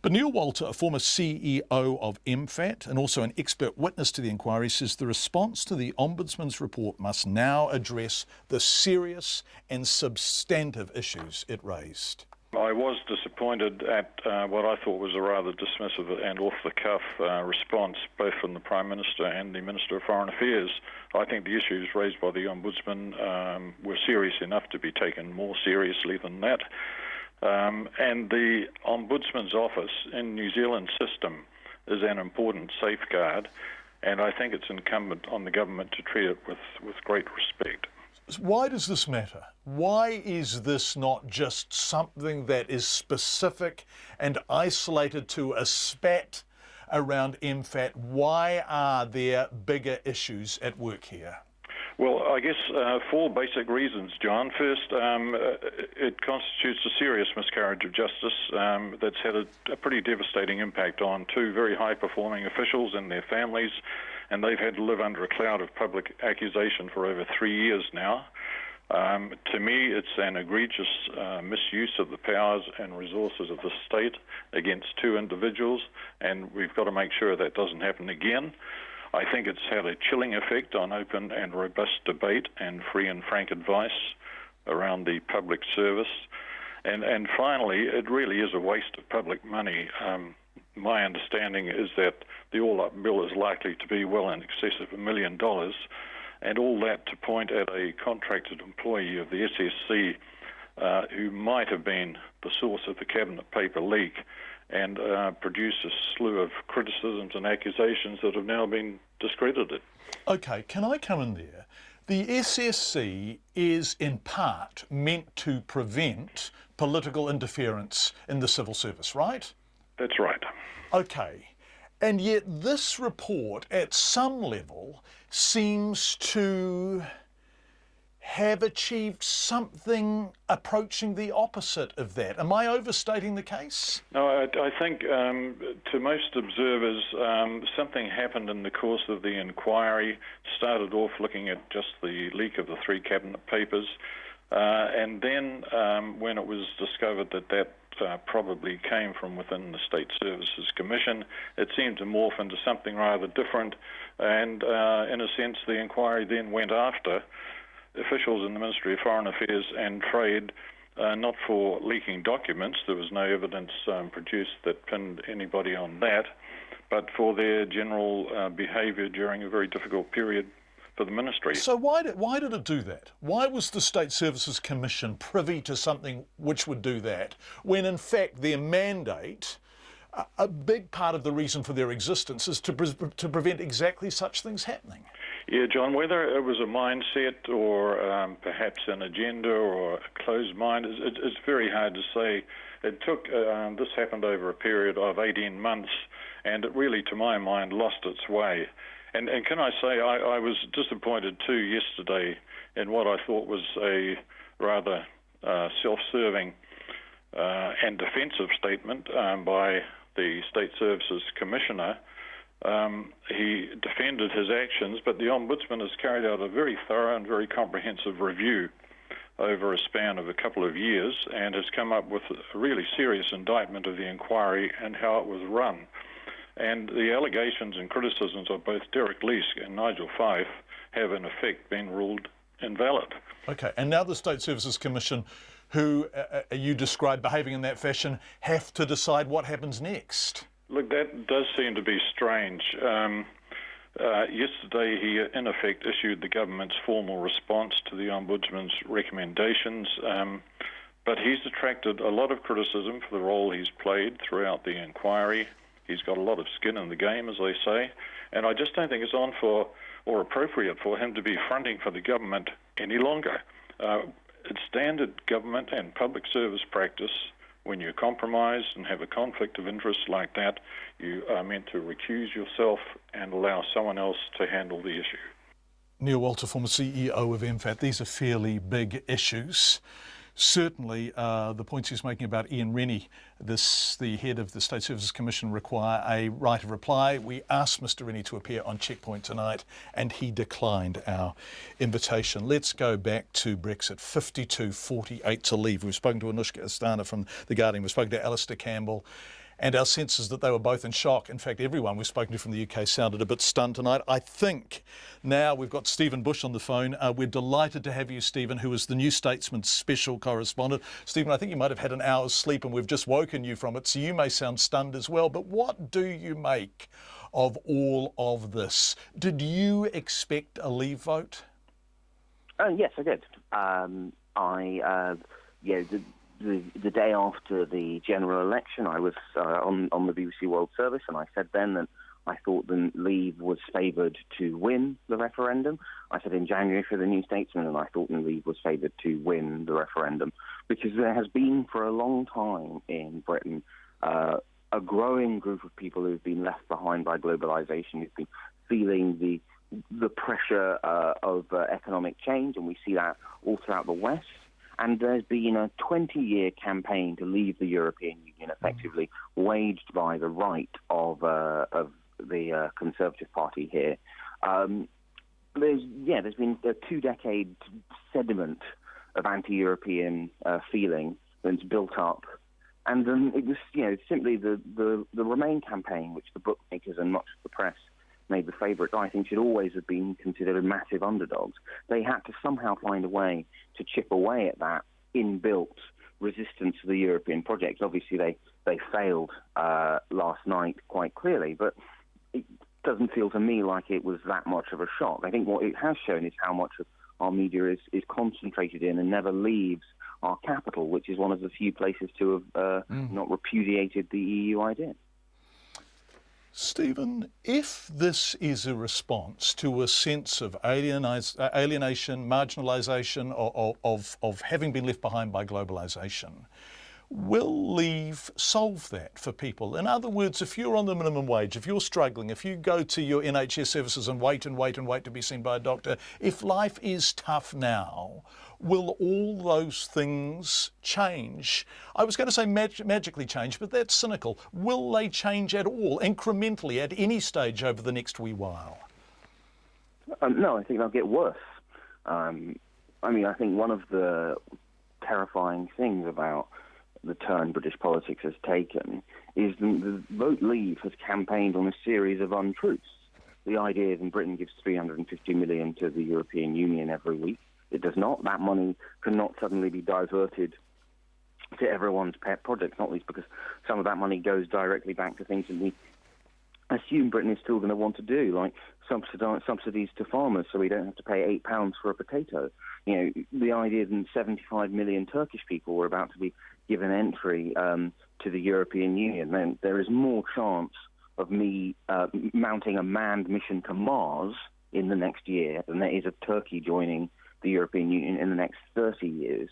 But Neil Walter, a former CEO of MFAT and also an expert witness to the inquiry, says the response to the Ombudsman's report must now address the serious and substantive issues it raised. I was disappointed at what I thought was a rather dismissive and off-the-cuff response, both from the Prime Minister and the Minister of Foreign Affairs. I think the issues raised by the Ombudsman were serious enough to be taken more seriously than that. And the Ombudsman's office in New Zealand system is an important safeguard, and I think it's incumbent on the government to treat it with great respect. Why does this matter? Why is this not just something that is specific and isolated to a spat around MFAT? Why are there bigger issues at work here? Well, I guess 4 basic reasons, John. First, it constitutes a serious miscarriage of justice that's had a pretty devastating impact on 2 very high-performing officials and their families, and they've had to live under a cloud of public accusation for over 3 years now. To me, it's an egregious misuse of the powers and resources of the state against 2 individuals, and we've got to make sure that doesn't happen again. I think it's had a chilling effect on open and robust debate and free and frank advice around the public service. And finally, it really is a waste of public money. My understanding is that the all-up bill is likely to be well in excess of $1 million, and all that to point at a contracted employee of the SSC who might have been the source of the cabinet paper leak and produce a slew of criticisms and accusations that have now been discredited. OK, can I come in there? The SSC is in part meant to prevent political interference in the civil service, right? That's right. OK, and yet this report at some level seems to have achieved something approaching the opposite of that. Am I overstating the case? No, I think to most observers, something happened in the course of the inquiry. Started off looking at just the leak of the 3 cabinet papers, and then when it was discovered that probably came from within the State Services Commission, it seemed to morph into something rather different, and in a sense the inquiry then went after officials in the Ministry of Foreign Affairs and Trade, not for leaking documents, there was no evidence produced that pinned anybody on that, but for their general behaviour during a very difficult period for the ministry. So why did it do that? Why was the State Services Commission privy to something which would do that, when in fact their mandate, a big part of the reason for their existence, is to prevent exactly such things happening? Yeah, John, whether it was a mindset or perhaps an agenda or a closed mind, it's very hard to say. It took, this happened over a period of 18 months, and it really, to my mind, lost its way. And can I say, I was disappointed too yesterday in what I thought was a rather self-serving and defensive statement by the State Services Commissioner. He defended his actions, but the Ombudsman has carried out a very thorough and very comprehensive review over a span of a couple of years and has come up with a really serious indictment of the inquiry and how it was run. And the allegations and criticisms of both Derek Leask and Nigel Fife have in effect been ruled invalid. Okay, and now the State Services Commission, who you describe behaving in that fashion, have to decide what happens next. Look, that does seem to be strange. Yesterday he in effect issued the government's formal response to the Ombudsman's recommendations, but he's attracted a lot of criticism for the role he's played throughout the inquiry. He's got a lot of skin in the game, as they say, and I just don't think it's on for or appropriate for him to be fronting for the government any longer. It's standard government and public service practice. When you compromise and have a conflict of interest like that, you are meant to recuse yourself and allow someone else to handle the issue. Neil Walter, former CEO of MFAT, these are fairly big issues. Certainly, the points he's making about Ian Rennie, the head of the State Services Commission, require a right of reply. We asked Mr Rennie to appear on Checkpoint tonight, and he declined our invitation. Let's go back to Brexit. 52-48 to leave. We've spoken to Anushka Astana from The Guardian. We've spoken to Alistair Campbell. And our sense is that they were both in shock. In fact, everyone we've spoken to from the UK sounded a bit stunned tonight. I think now we've got Stephen Bush on the phone. We're delighted to have you, Stephen, who is the New Statesman's special correspondent. Stephen, I think you might have had an hour's sleep and we've just woken you from it, so you may sound stunned as well. But what do you make of all of this? Did you expect a leave vote? Yes, I did. The day after the general election, I was on the BBC World Service, and I said then that I thought the Leave was favoured to win the referendum. I said in January for the New Statesman, and I thought the Leave was favoured to win the referendum, because there has been for a long time in Britain a growing group of people who've been left behind by globalisation, who've been feeling the pressure of economic change, and we see that all throughout the West. And there's been a 20-year campaign to leave the European Union, effectively waged by the right of the Conservative Party here. There's been a 2-decade sediment of anti-European feeling that's built up, and it was simply the Remain campaign, which the bookmakers and much of the press made the favourites, I think, should always have been considered massive underdogs. They had to somehow find a way to chip away at that inbuilt resistance to the European project. Obviously, they failed last night quite clearly, but it doesn't feel to me like it was that much of a shock. I think what it has shown is how much of our media is concentrated in and never leaves our capital, which is one of the few places to have not repudiated the EU idea. Stephen, if this is a response to a sense of alienation, marginalisation, of having been left behind by globalisation, will Leave solve that for people? In other words, if you're on the minimum wage, if you're struggling, if you go to your NHS services and wait to be seen by a doctor, if life is tough now, will all those things change? I was going to say magically change, but that's cynical. Will they change at all, incrementally, at any stage over the next wee while? No, I think they'll get worse. I think one of the terrifying things about the turn British politics has taken is the Vote Leave has campaigned on a series of untruths. The idea that Britain gives $350 million to the European Union every week. It does not. That money cannot suddenly be diverted to everyone's pet projects, not least because some of that money goes directly back to things that we assume Britain is still going to want to do, like subsidies to farmers so we don't have to pay £8 for a potato. The idea that 75 million Turkish people were about to be given entry to the European Union meant there is more chance of me mounting a manned mission to Mars in the next year than there is of Turkey joining the European Union in the next 30 years.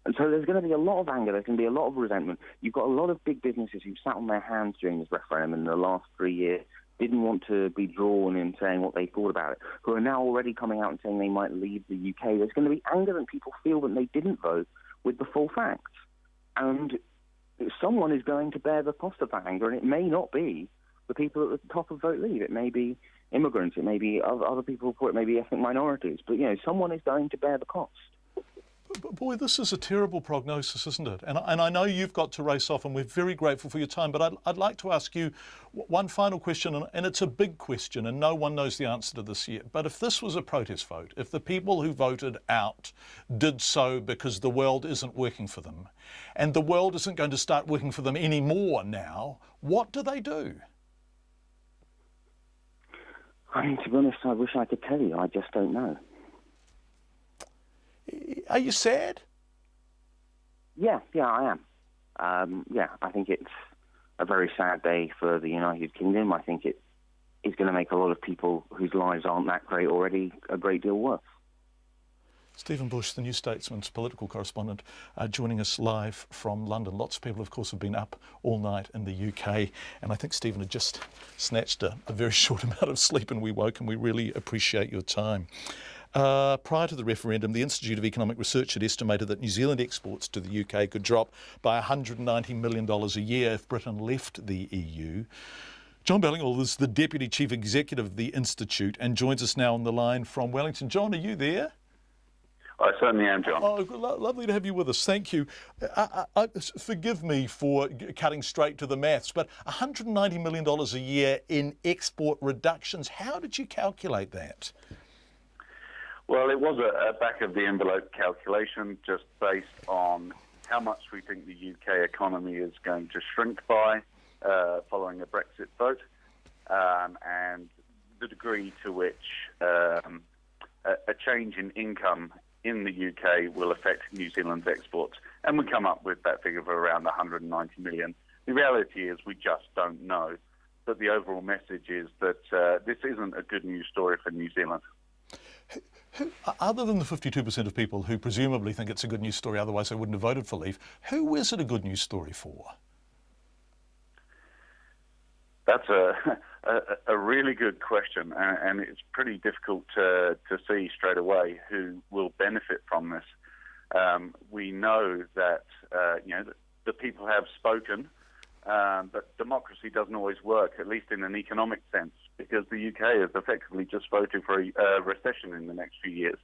And so there's going to be a lot of anger, there's going to be a lot of resentment. You've got a lot of big businesses who sat on their hands during this referendum in the last 3 years, didn't want to be drawn in saying what they thought about it, who are now already coming out and saying they might leave the UK. There's going to be anger that people feel that they didn't vote with the full facts. And someone is going to bear the cost of that anger, and it may not be the people at the top of Vote Leave. It may be immigrants, it may be other people, it may be ethnic minorities, but someone is going to bear the cost. Boy, this is a terrible prognosis, isn't it? And I know you've got to race off, and we're very grateful for your time, but I'd like to ask you one final question, and it's a big question, and no one knows the answer to this yet. But if this was a protest vote, if the people who voted out did so because the world isn't working for them, and the world isn't going to start working for them anymore now, what do they do? I mean, to be honest, I wish I could tell you. I just don't know. Are you sad? Yeah, I am. I think it's a very sad day for the United Kingdom. I think it is going to make a lot of people whose lives aren't that great already a great deal worse. Stephen Bush, the New Statesman's political correspondent, joining us live from London. Lots of people, of course, have been up all night in the UK, and I think Stephen had just snatched a very short amount of sleep, and we woke, and we really appreciate your time. Prior to the referendum, the Institute of Economic Research had estimated that New Zealand exports to the UK could drop by $190 million a year if Britain left the EU. John Bellingall is the Deputy Chief Executive of the Institute and joins us now on the line from Wellington. John, are you there? I certainly am, John. Oh, lovely to have you with us. Thank you. Forgive me for cutting straight to the maths, but $190 million a year in export reductions, how did you calculate that? Well, it was a back-of-the-envelope calculation just based on how much we think the UK economy is going to shrink by following a Brexit vote, and the degree to which a change in income in the UK will affect New Zealand's exports. And we come up with that figure of around 190 million. The reality is we just don't know. But the overall message is that this isn't a good news story for New Zealand. Other than the 52% of people who presumably think it's a good news story, otherwise they wouldn't have voted for leave, who is it a good news story for? That's a really good question, and it's pretty difficult to see straight away who will benefit from this. We know that the people have spoken, but democracy doesn't always work, at least in an economic sense, because the UK has effectively just voted for a recession in the next few years.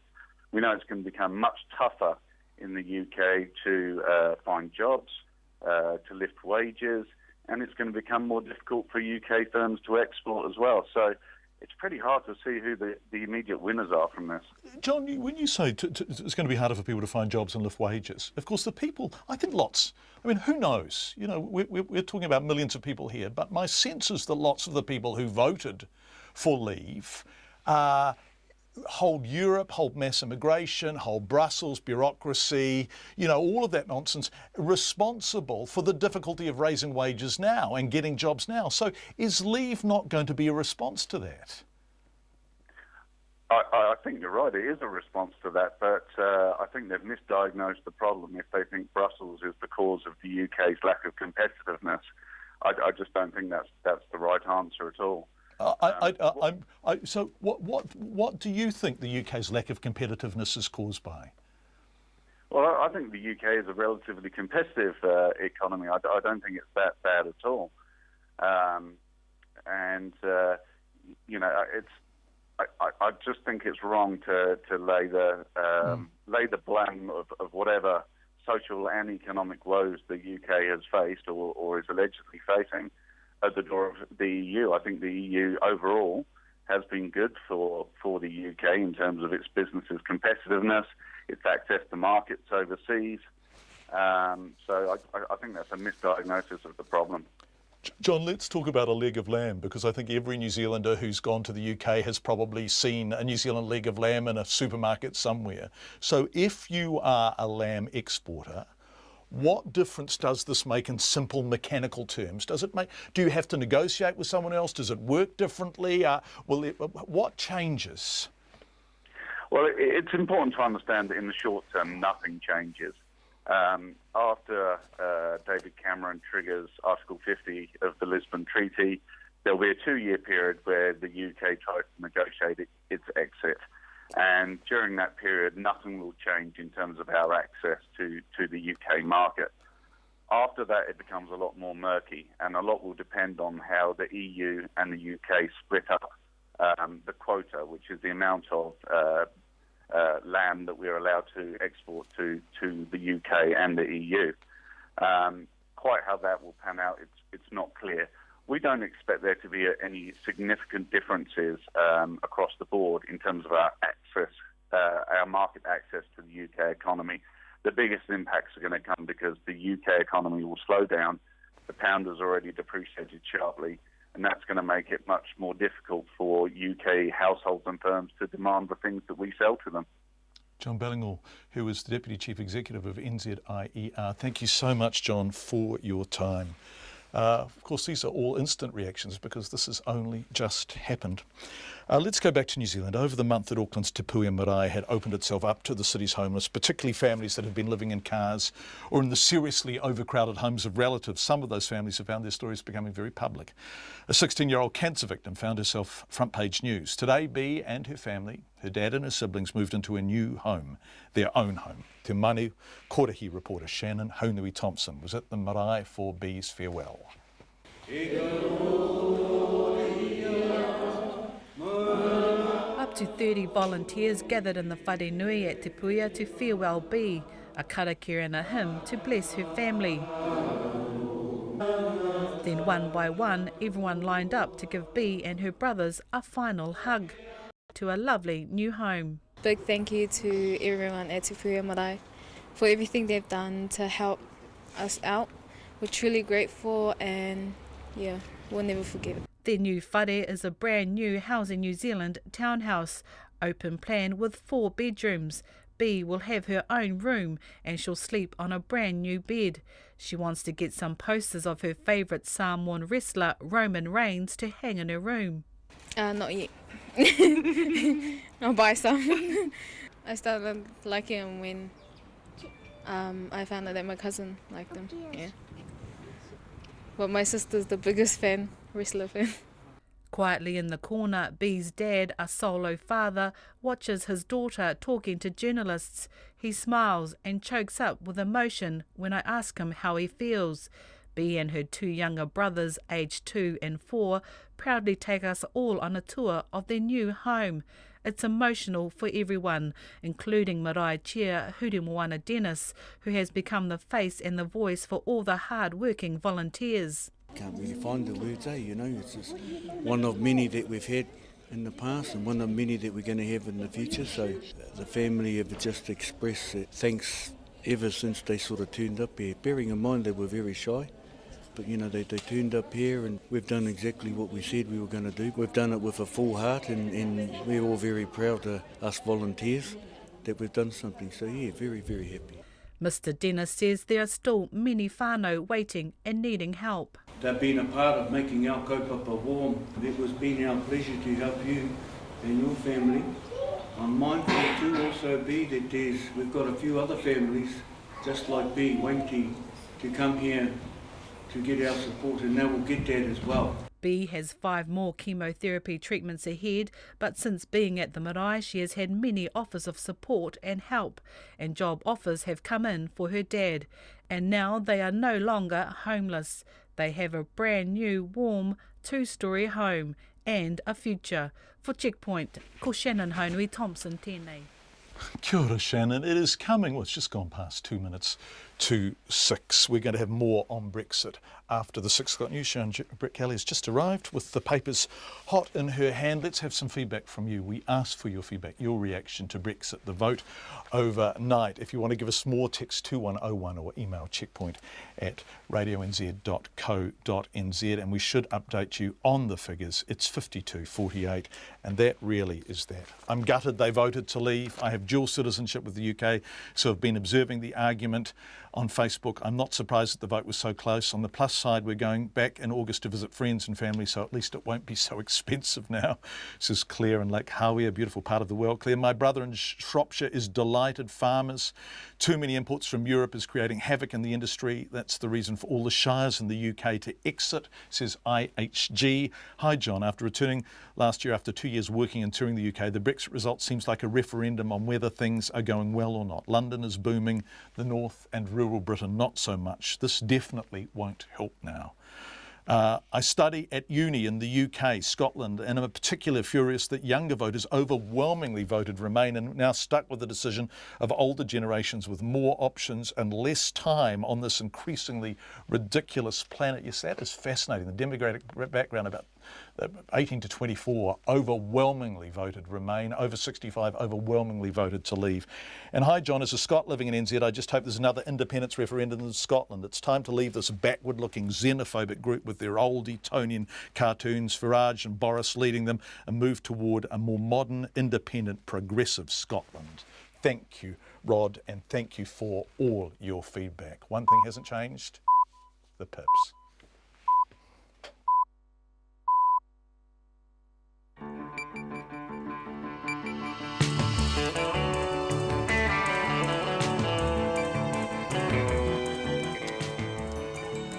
We know it's going to become much tougher in the UK to find jobs, to lift wages, and it's going to become more difficult for UK firms to export as well. So it's pretty hard to see who the immediate winners are from this. John, when you say it's going to be harder for people to find jobs and lift wages, of course the people, I think who knows? We're talking about millions of people here, but my sense is that lots of the people who voted for leave hold Europe, hold mass immigration, hold Brussels, bureaucracy, all of that nonsense, responsible for the difficulty of raising wages now and getting jobs now. So is leave not going to be a response to that? I think you're right, it is a response to that, but I think they've misdiagnosed the problem if they think Brussels is the cause of the UK's lack of competitiveness. I just don't think that's the right answer at all. So what do you think the UK's lack of competitiveness is caused by? Well, I think the UK is a relatively competitive economy. I don't think it's that bad at all. I just think it's wrong to lay the blame of whatever social and economic woes the UK has faced or is allegedly facing at the door of the EU. I think the EU overall has been good for the UK in terms of its business's competitiveness, its access to markets overseas. So I think that's a misdiagnosis of the problem. John, let's talk about a leg of lamb, because I think every New Zealander who's gone to the UK has probably seen a New Zealand leg of lamb in a supermarket somewhere. So if you are a lamb exporter, what difference does this make in simple mechanical terms? Do you have to negotiate with someone else? Does it work differently? What changes? Well, it's important to understand that in the short term, nothing changes. After David Cameron triggers Article 50 of the Lisbon Treaty, there'll be a 2-year period where the UK tries to negotiate its exit. And during that period, nothing will change in terms of our access to the UK market. After that, it becomes a lot more murky, and a lot will depend on how the EU and the UK split up the quota, which is the amount of land that we're allowed to export to the UK and the EU. Quite how that will pan out, it's not clear. We don't expect there to be any significant differences across the board in terms of our access, our market access to the UK economy. The biggest impacts are going to come because the UK economy will slow down. The pound has already depreciated sharply, and that's going to make it much more difficult for UK households and firms to demand the things that we sell to them. John Bellingall, who is the Deputy Chief Executive of NZIER. Thank you so much, John, for your time. Of course, these are all instant reactions because this has only just happened. Let's go back to New Zealand. Over the month that Auckland's Te Puia Marae had opened itself up to the city's homeless, particularly families that have been living in cars or in the seriously overcrowded homes of relatives. Some of those families have found their stories becoming very public. A 16-year-old cancer victim found herself front page news. Today, Bea and her family, her dad and her siblings, moved into a new home, their own home. Te Manu Korahi reporter Shannon Haunui Thompson was at the marae for Bea's farewell. Up to 30 volunteers gathered in the whare nui at Te Puia to farewell Bea, a karakia and a hymn to bless her family. Then one by one, everyone lined up to give Bea and her brothers a final hug to a lovely new home. Big thank you to everyone at Te Puia Marae for everything they've done to help us out. We're truly grateful and we'll never forget it. Their new whare is a brand new Housing New Zealand townhouse, open plan with 4 bedrooms. Bea will have her own room and she'll sleep on a brand new bed. She wants to get some posters of her favourite Samoan wrestler Roman Reigns to hang in her room. Not yet. I'll buy some. I started liking him when I found out that my cousin liked him. Yeah. But my sister's the biggest wrestler fan. Quietly in the corner, Bea's dad, a solo father, watches his daughter talking to journalists. He smiles and chokes up with emotion when I ask him how he feels. Bea and her 2 younger brothers, aged 2 and 4, proudly take us all on a tour of their new home. It's emotional for everyone, including Marae Chair Huri Moana Dennis, who has become the face and the voice for all the hard-working volunteers. Can't really find the words, it's just one of many that we've had in the past and one of many that we're going to have in the future. So the family have just expressed thanks ever since they sort of turned up here, bearing in mind they were very shy. But they turned up here and we've done exactly what we said we were going to do. We've done it with a full heart and we're all very proud of us volunteers that we've done something. So very, very happy. Mr Dennis says there are still many whānau waiting and needing help. They've been a part of making our kaupapa warm. It was been our pleasure to help you and your family. I'm mindful too also, Bea, that we've got a few other families just like Bea waiting to come here to get our support, and they will get that as well. Bea has 5 more chemotherapy treatments ahead, but since being at the marae she has had many offers of support and help, and job offers have come in for her dad. And now they are no longer homeless. They have a brand new, warm, 2-storey home and a future. For Checkpoint, ko Shannon Haunui Thompson, tēnei. Kia ora, Shannon. It is coming, well, it's just gone past 2 minutes to 6. We're going to have more on Brexit after the 6 o'clock news show. And Brett Kelly has just arrived with the papers hot in her hand. Let's have some feedback from you. We asked for your feedback, your reaction to Brexit, the vote overnight. If you want to give us more, text 2101 or email checkpoint@radionz.co.nz, and we should update you on the figures. It's 52-48, and that really is that. I'm gutted they voted to leave. I have dual citizenship with the UK, so I've been observing the argument on Facebook. I'm not surprised that the vote was so close. On the plus side, we're going back in August to visit friends and family, so at least it won't be so expensive now, says Claire in Lake Howie, a beautiful part of the world. Claire, my brother in Shropshire is delighted. Farmers, too many imports from Europe is creating havoc in the industry. That's the reason for all the shires in the UK to exit, says IHG. Hi, John. After returning last year after 2 years working and touring the UK, the Brexit result seems like a referendum on whether things are going well or not. London is booming, the north and rural Britain not so much. This definitely won't help now. I study at uni in the UK, Scotland, and I'm particularly furious that younger voters overwhelmingly voted Remain and now stuck with the decision of older generations with more options and less time on this increasingly ridiculous planet. Yes, that is fascinating. The demographic background about 18 to 24 overwhelmingly voted Remain, over 65 overwhelmingly voted to leave. And hi John, as a Scot living in NZ, I just hope there's another independence referendum in Scotland. It's time to leave this backward-looking xenophobic group with their old Etonian cartoons, Farage and Boris leading them, and move toward a more modern, independent, progressive Scotland. Thank you, Rod, and thank you for all your feedback. One thing hasn't changed, the pips.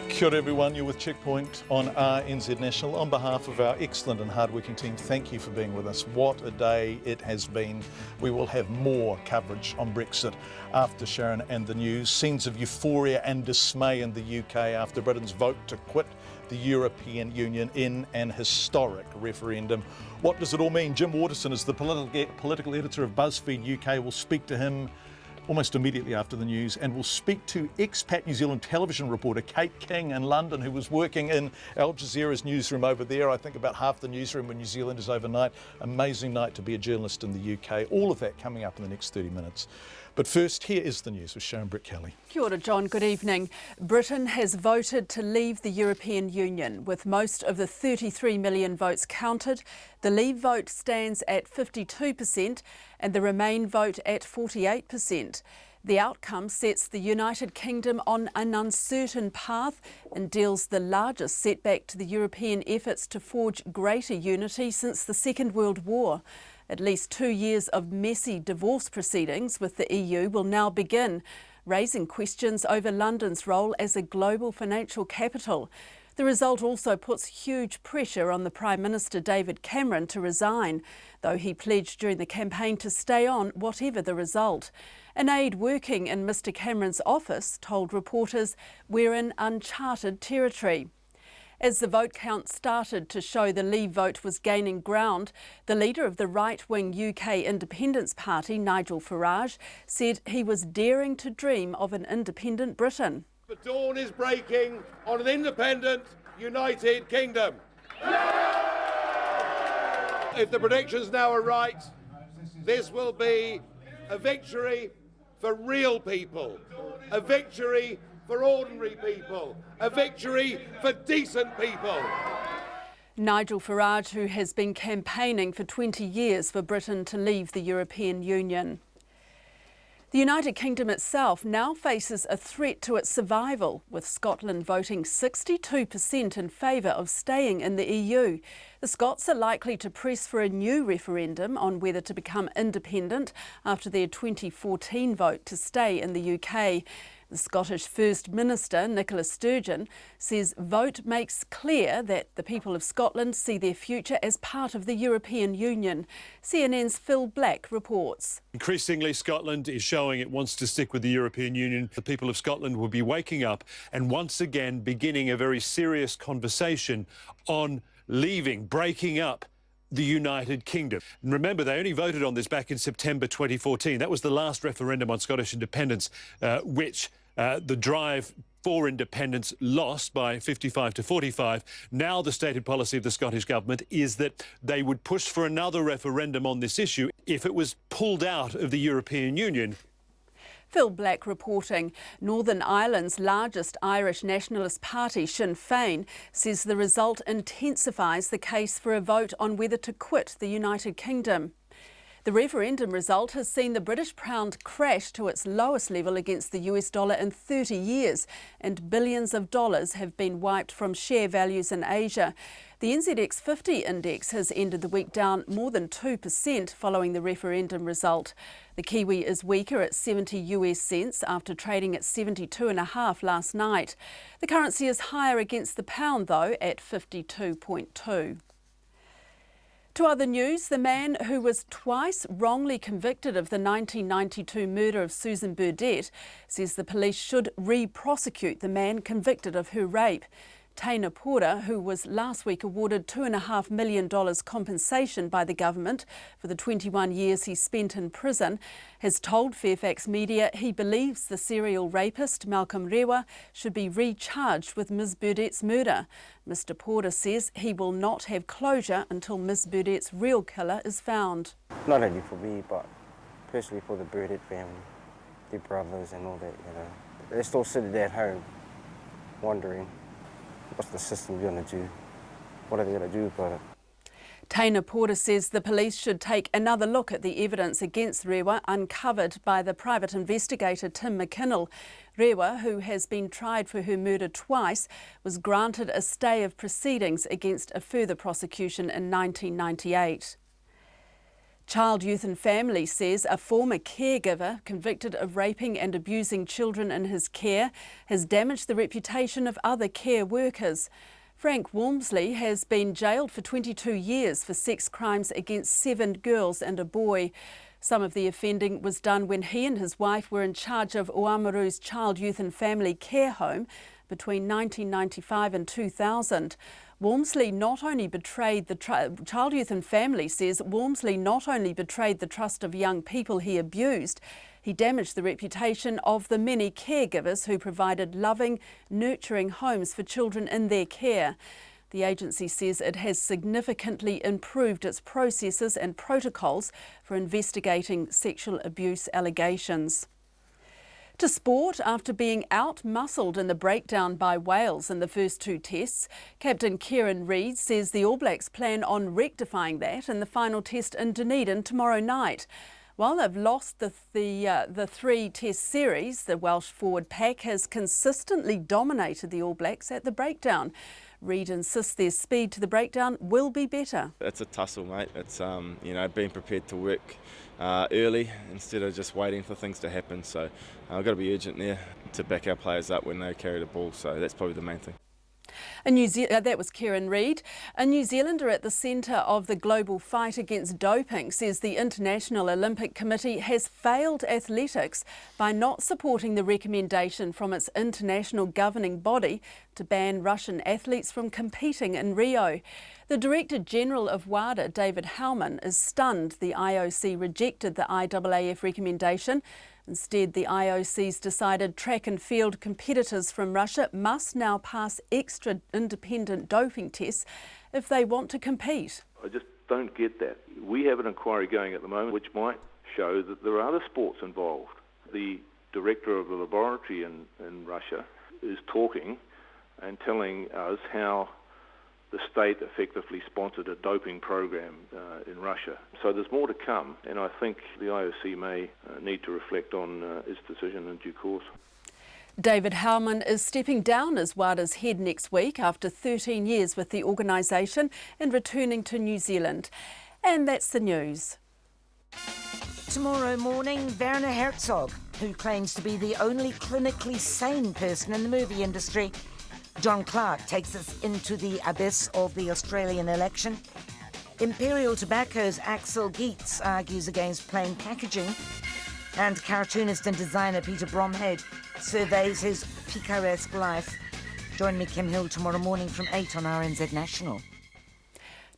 Kia ora everyone, you're with Checkpoint on RNZ National. On behalf of our excellent and hard-working team, thank you for being with us. What a day it has been. We will have more coverage on Brexit after Sharon and the news. Scenes of euphoria and dismay in the UK after Britain's vote to quit the European Union in an historic referendum. What does it all mean? Jim Waterson is the political editor of BuzzFeed UK. We'll speak to him almost immediately after the news, and we'll speak to expat New Zealand television reporter Kate King in London, who was working in Al Jazeera's newsroom over there. I think about half the newsroom in New Zealand is overnight. Amazing night to be a journalist in the UK. All of that coming up in the next 30 minutes. But first, here is the news with Sharon Britt-Kelly. Kia ora, John. Good evening. Britain has voted to leave the European Union. With most of the 33 million votes counted, the Leave vote stands at 52% and the Remain vote at 48%. The outcome sets the United Kingdom on an uncertain path and deals the largest setback to the European efforts to forge greater unity since the Second World War. At least 2 years of messy divorce proceedings with the EU will now begin, raising questions over London's role as a global financial capital. The result also puts huge pressure on the Prime Minister David Cameron to resign, though he pledged during the campaign to stay on whatever the result. An aide working in Mr Cameron's office told reporters, "We're in uncharted territory." As the vote count started to show the Leave vote was gaining ground, the leader of the right-wing UK Independence Party, Nigel Farage, said he was daring to dream of an independent Britain. The dawn is breaking on an independent, united kingdom. If the predictions now are right, this will be a victory for real people, a victory for ordinary people, a victory for decent people. Nigel Farage, who has been campaigning for 20 years for Britain to leave the European Union. The United Kingdom itself now faces a threat to its survival, with Scotland voting 62% in favour of staying in the EU. The Scots are likely to press for a new referendum on whether to become independent after their 2014 vote to stay in the UK. The Scottish First Minister, Nicola Sturgeon, says vote makes clear that the people of Scotland see their future as part of the European Union. CNN's Phil Black reports. Increasingly, Scotland is showing it wants to stick with the European Union. The people of Scotland will be waking up and once again beginning a very serious conversation on leaving, breaking up the United Kingdom. And remember, they only voted on this back in September 2014. That was the last referendum on Scottish independence, which the drive for independence lost by 55 to 45. Now the stated policy of the Scottish Government is that they would push for another referendum on this issue if it was pulled out of the European Union. Phil Black reporting. Northern Ireland's largest Irish nationalist party, Sinn Féin, says the result intensifies the case for a vote on whether to quit the United Kingdom. The referendum result has seen the British pound crash to its lowest level against the US dollar in 30 years, and billions of dollars have been wiped from share values in Asia. The NZX 50 index has ended the week down more than 2% following the referendum result. The Kiwi is weaker at 70 US cents after trading at 72.5 last night. The currency is higher against the pound though at 52.2. To other news, the man who was twice wrongly convicted of the 1992 murder of Susan Burdett says the police should re-prosecute the man convicted of her rape. Taina Porter, who was last week awarded $2.5 million compensation by the government for the 21 years he spent in prison, has told Fairfax Media he believes the serial rapist, Malcolm Rewa, should be recharged with Ms Burdett's murder. Mr Porter says he will not have closure until Ms Burdett's real killer is found. Not only for me, but personally for the Burdett family, their brothers and all that, you know. They're still sitting at home wondering, what's the system going to do? What are they going to do about it? Taina Porter says the police should take another look at the evidence against Rewa uncovered by the private investigator Tim McKinnell. Rewa, who has been tried for her murder twice, was granted a stay of proceedings against a further prosecution in 1998. Child, Youth and Family says a former caregiver convicted of raping and abusing children in his care has damaged the reputation of other care workers. Frank Walmsley has been jailed for 22 years for sex crimes against 7 girls and a boy. Some of the offending was done when he and his wife were in charge of Oamaru's Child, Youth and Family care home between 1995 and 2000. Walmsley not only betrayed the Child, Youth and Family says Walmsley not only betrayed the trust of young people he abused, he damaged the reputation of the many caregivers who provided loving, nurturing homes for children in their care. The agency says it has significantly improved its processes and protocols for investigating sexual abuse allegations. To sport, after being out-muscled in the breakdown by Wales in the first 2 tests, Captain Kieran Reid says the All Blacks plan on rectifying that in the final test in Dunedin tomorrow night. While they've lost the 3-test series, the Welsh forward pack has consistently dominated the All Blacks at the breakdown. Reid insists their speed to the breakdown will be better. It's a tussle, mate. It's being prepared to work early instead of just waiting for things to happen. So I've got to be urgent there to back our players up when they carry the ball. So that's probably the main thing. That was Kieran Reid. A New Zealander at the centre of the global fight against doping says the International Olympic Committee has failed athletics by not supporting the recommendation from its international governing body to ban Russian athletes from competing in Rio. The Director General of WADA, David Howman, is stunned the IOC rejected the IAAF recommendation. Instead, the IOC's decided track and field competitors from Russia must now pass extra independent doping tests if they want to compete. I just don't get that. We have an inquiry going at the moment which might show that there are other sports involved. The director of the laboratory in Russia is talking and telling us how the state effectively sponsored a doping program in Russia. So there's more to come, and I think the IOC may need to reflect on its decision in due course. David Howman is stepping down as WADA's head next week after 13 years with the organisation and returning to New Zealand. And that's the news. Tomorrow morning, Werner Herzog, who claims to be the only clinically sane person in the movie industry. John Clark takes us into the abyss of the Australian election. Imperial Tobacco's Axel Geetz argues against plain packaging. And cartoonist and designer Peter Bromhead surveys his picaresque life. Join me, Kim Hill, tomorrow morning from 8 on RNZ National.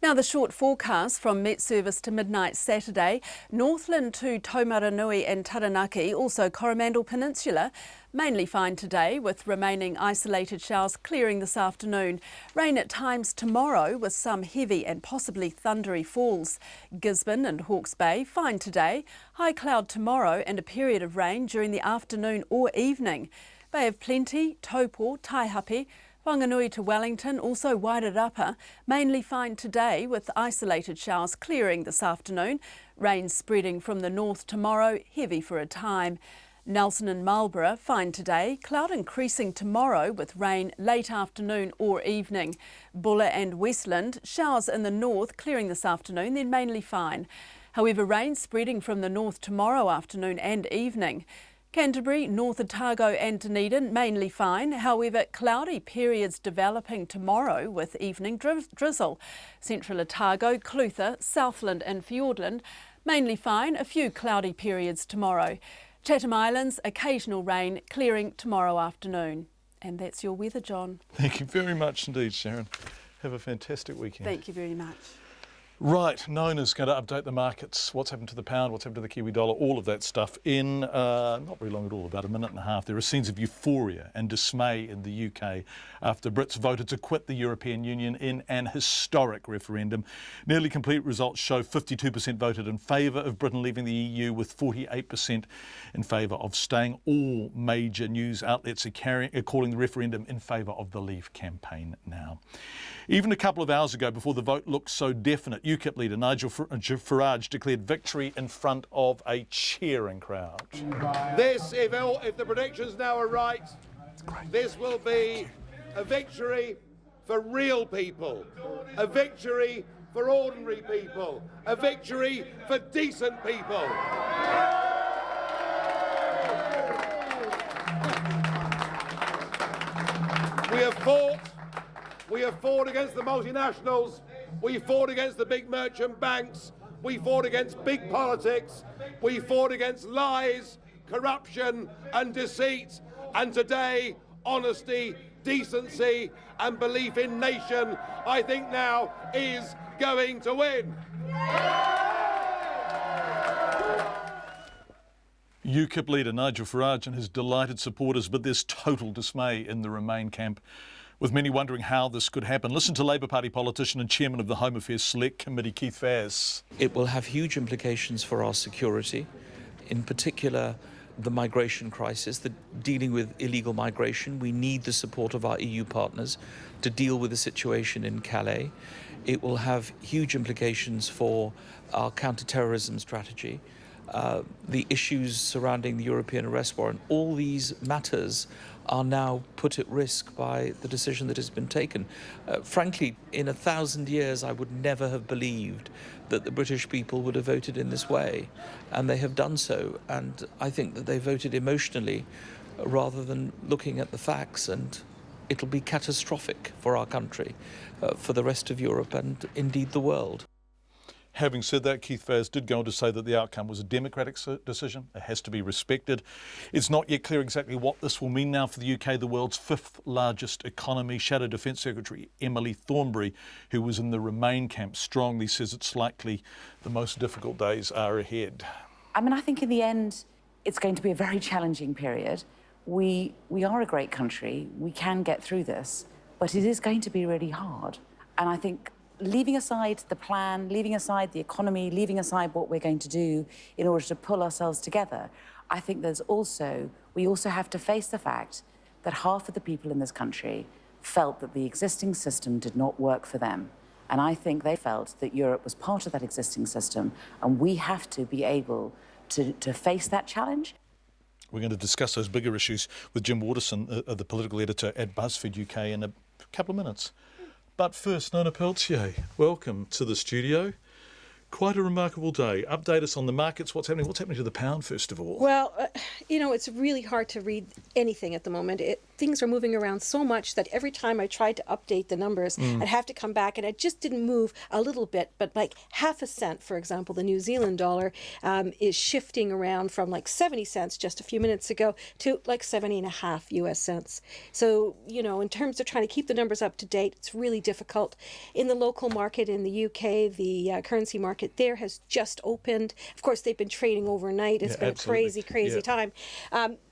Now the short forecast from Met Service to midnight Saturday. Northland to Taumaranui and Taranaki, also Coromandel Peninsula. Mainly fine today with remaining isolated showers clearing this afternoon. Rain at times tomorrow with some heavy and possibly thundery falls. Gisborne and Hawke's Bay fine today. High cloud tomorrow and a period of rain during the afternoon or evening. Bay of Plenty, Taupo, Taihape. Whanganui to Wellington, also Wairarapa, mainly fine today with isolated showers clearing this afternoon. Rain spreading from the north tomorrow, heavy for a time. Nelson and Marlborough, fine today. Cloud increasing tomorrow with rain late afternoon or evening. Buller and Westland, showers in the north clearing this afternoon, then mainly fine. However, rain spreading from the north tomorrow afternoon and evening. Canterbury, North Otago and Dunedin, mainly fine. However, cloudy periods developing tomorrow with evening drizzle. Central Otago, Clutha, Southland and Fiordland, mainly fine. A few cloudy periods tomorrow. Chatham Islands, occasional rain, clearing tomorrow afternoon. And that's your weather, John. Thank you very much indeed, Sharon. Have a fantastic weekend. Thank you very much. Right, Nona's going to update the markets, what's happened to the pound, what's happened to the Kiwi dollar, all of that stuff in not very long at all, about a minute and a half. There are scenes of euphoria and dismay in the UK after Brits voted to quit the European Union in an historic referendum. Nearly complete results show 52% voted in favour of Britain leaving the EU, with 48% in favour of staying. All major news outlets are calling the referendum in favour of the Leave campaign now. Even a couple of hours ago, before the vote looked so definite, UKIP leader Nigel Farage declared victory in front of a cheering crowd. This, if the predictions now are right, this will be a victory for real people, a victory for ordinary people, a victory for decent people. We have fought against the multinationals, we fought against the big merchant banks, we fought against big politics, we fought against lies, corruption and deceit, and today, honesty, decency and belief in nation, I think now is going to win. UKIP leader Nigel Farage and his delighted supporters, but there's total dismay in the Remain camp, with many wondering how this could happen. Listen to Labour Party politician and chairman of the Home Affairs Select Committee, Keith Vaz. It will have huge implications for our security, in particular the migration crisis, dealing with illegal migration. We need the support of our EU partners to deal with the situation in Calais. It will have huge implications for our counter-terrorism strategy, the issues surrounding the European arrest warrant. All these matters are now put at risk by the decision that has been taken. Frankly, in 1,000 years, I would never have believed that the British people would have voted in this way, and they have done so. And I think that they voted emotionally rather than looking at the facts, and it'll be catastrophic for our country, for the rest of Europe and indeed the world. Having said that, Keith Vaz did go on to say that the outcome was a democratic decision. It has to be respected. It's not yet clear exactly what this will mean now for the UK, the world's fifth largest economy. Shadow Defence Secretary Emily Thornberry, who was in the Remain camp, strongly says it's likely the most difficult days are ahead. I mean, I think in the end, it's going to be a very challenging period. We are a great country. We can get through this, but it is going to be really hard. And I think leaving aside the plan, leaving aside the economy, leaving aside what we're going to do in order to pull ourselves together, I think we also have to face the fact that half of the people in this country felt that the existing system did not work for them. And I think they felt that Europe was part of that existing system, and we have to be able to face that challenge. We're going to discuss those bigger issues with Jim Waterson, the political editor at BuzzFeed UK, in a couple of minutes. But first, Nona Peltier, welcome to the studio. Quite a remarkable day. Update us on the markets. What's happening? What's happening to the pound, first of all? Well, it's really hard to read anything at the moment. Things are moving around so much that every time I tried to update the numbers, I'd have to come back, and it just didn't move a little bit, but like half a cent, for example. The New Zealand dollar is shifting around from like 70 cents just a few minutes ago to like 70.5 US cents. So, in terms of trying to keep the numbers up to date, it's really difficult. In the local market in the UK, the currency market there has just opened. Of course, they've been trading overnight. It's been absolutely. a crazy time.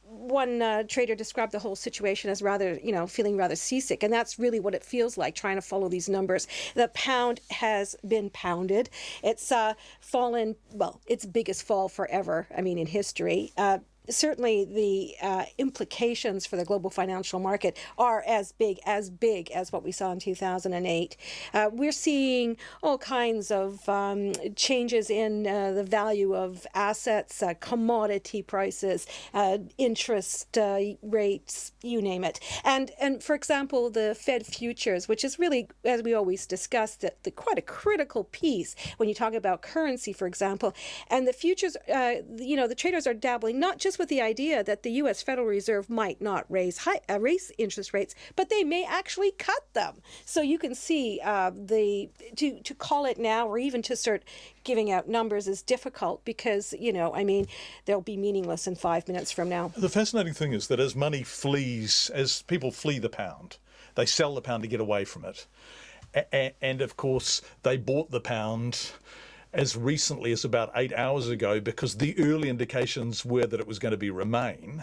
One trader described the whole situation as rather, feeling rather seasick, and that's really what it feels like trying to follow these numbers. The pound has been pounded. It's fallen, its biggest fall forever, in history. Certainly the implications for the global financial market are as big as what we saw in 2008. We're seeing all kinds of changes in the value of assets, commodity prices, interest rates, you name it. And for example, the Fed futures, which is really, as we always discuss, the quite a critical piece when you talk about currency, for example. And the futures, the traders are dabbling not just just with the idea that the U.S. Federal Reserve might not raise interest rates, but they may actually cut them. So you can see to call it now, or even to start giving out numbers, is difficult because, they'll be meaningless in 5 minutes from now. The fascinating thing is that as money flees, as people flee the pound, they sell the pound to get away from it. And of course, they bought the pound as recently as about 8 hours ago because the early indications were that it was going to remain.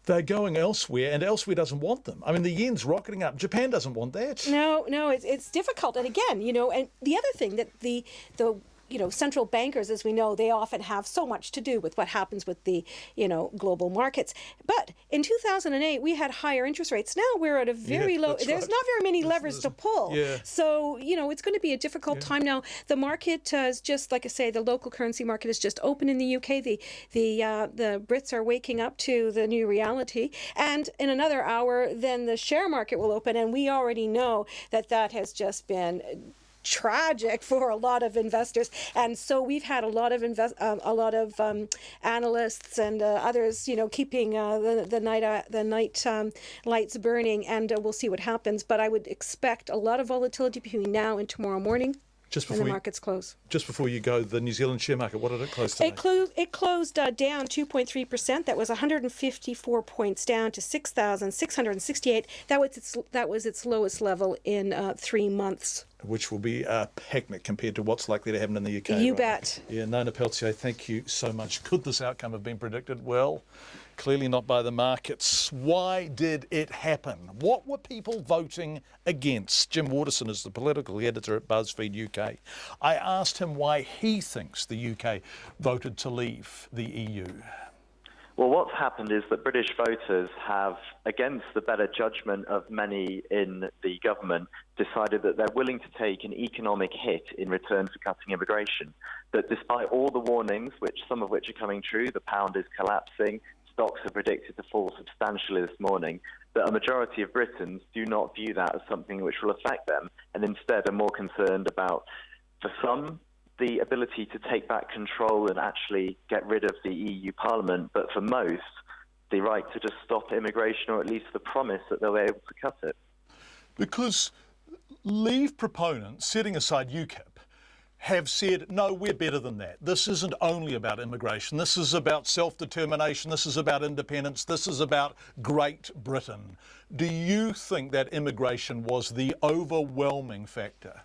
They're going elsewhere, and elsewhere doesn't want them. I mean, the yen's rocketing up. Japan doesn't want that. No, it's difficult. And again, and the other thing that the central bankers, as we know, they often have so much to do with what happens with the, global markets. But in 2008, we had higher interest rates. Now we're at a very low, there's not very many levers to pull. Yeah. So, it's going to be a difficult time now. The market is just, like I say, the local currency market is just open in the UK. The Brits are waking up to the new reality. And in another hour, then the share market will open. And we already know that has just been tragic for a lot of investors, and so we've had a lot of analysts and others, keeping the night lights burning, and we'll see what happens. But I would expect a lot of volatility between now and tomorrow morning. Just before the markets close. Just before you go, the New Zealand share market, what did it close today? It closed down 2.3%. That was 154 points down to 6,668. That was its lowest level in 3 months. Which will be a picnic compared to what's likely to happen in the UK. You bet. Yeah, Nona Peltier, thank you so much. Could this outcome have been predicted? Well, clearly not by the markets. Why did it happen? What were people voting against? Jim Waterson is the political editor at BuzzFeed UK. I asked him why he thinks the UK voted to leave the EU. Well, what's happened is that British voters have, against the better judgment of many in the government, decided that they're willing to take an economic hit in return for cutting immigration. That despite all the warnings, some of which are coming true, the pound is collapsing, stocks are predicted to fall substantially this morning, that a majority of Britons do not view that as something which will affect them, and instead are more concerned about, for some, the ability to take back control and actually get rid of the EU Parliament, but for most, the right to just stop immigration, or at least the promise that they'll be able to cut it. Because Leave proponents, setting aside UKIP, have said, no, we're better than that. This isn't only about immigration. This is about self-determination. This is about independence. This is about Great Britain. Do you think that immigration was the overwhelming factor?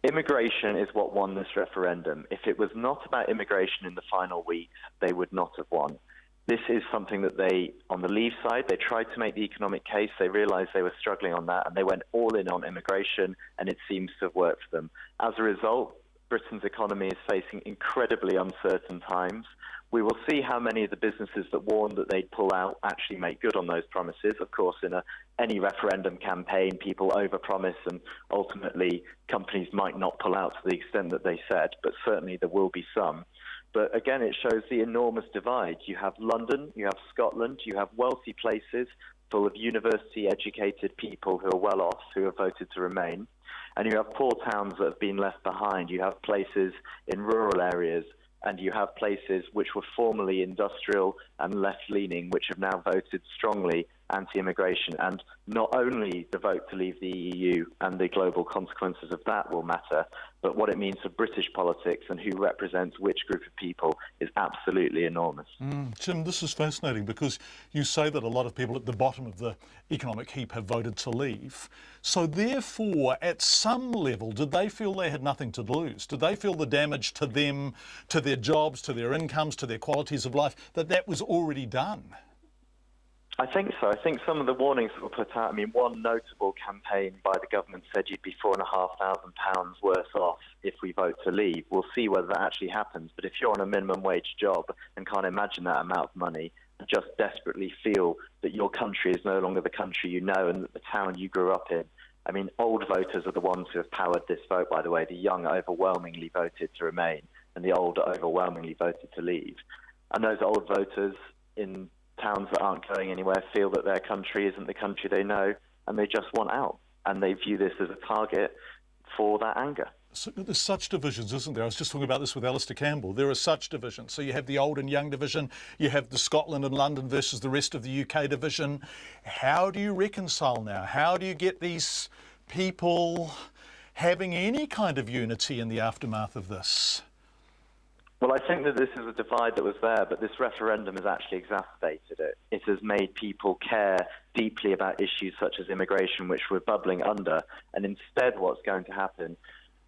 Immigration is what won this referendum. If it was not about immigration in the final weeks, they would not have won. This is something that they, on the Leave side, they tried to make the economic case. They realised they were struggling on that, and they went all in on immigration, and it seems to have worked for them. As a result, Britain's economy is facing incredibly uncertain times. We will see how many of the businesses that warned that they'd pull out actually make good on those promises. Of course, in any referendum campaign, people overpromise, and ultimately companies might not pull out to the extent that they said, but certainly there will be some. But again, it shows the enormous divide. You have London, you have Scotland, you have wealthy places full of university-educated people who are well off, who have voted to remain. And you have poor towns that have been left behind. You have places in rural areas, and you have places which were formerly industrial and left-leaning, which have now voted strongly anti-immigration. And not only the vote to leave the EU and the global consequences of that will matter, but what it means for British politics and who represents which group of people is absolutely enormous. Jim, this is fascinating because you say that a lot of people at the bottom of the economic heap have voted to leave. So therefore, at some level, did they feel they had nothing to lose? Did they feel the damage to them, to their jobs, to their incomes, to their qualities of life, that was already done? I think so. I think some of the warnings that were put out, one notable campaign by the government said you'd be £4,500 worse off if we vote to leave. We'll see whether that actually happens. But if you're on a minimum wage job and can't imagine that amount of money and just desperately feel that your country is no longer the country you know and that the town you grew up in, old voters are the ones who have powered this vote, by the way. The young overwhelmingly voted to remain and the old overwhelmingly voted to leave. And those old voters in towns that aren't going anywhere feel that their country isn't the country they know, and they just want out. And they view this as a target for that anger. So there's such divisions, isn't there? I was just talking about this with Alistair Campbell. There are such divisions. So you have the old and young division, you have the Scotland and London versus the rest of the UK division. How do you reconcile now? How do you get these people having any kind of unity in the aftermath of this? Well, I think that this is a divide that was there, but this referendum has actually exacerbated it. It has made people care deeply about issues such as immigration, which we're bubbling under. And instead, what's going to happen,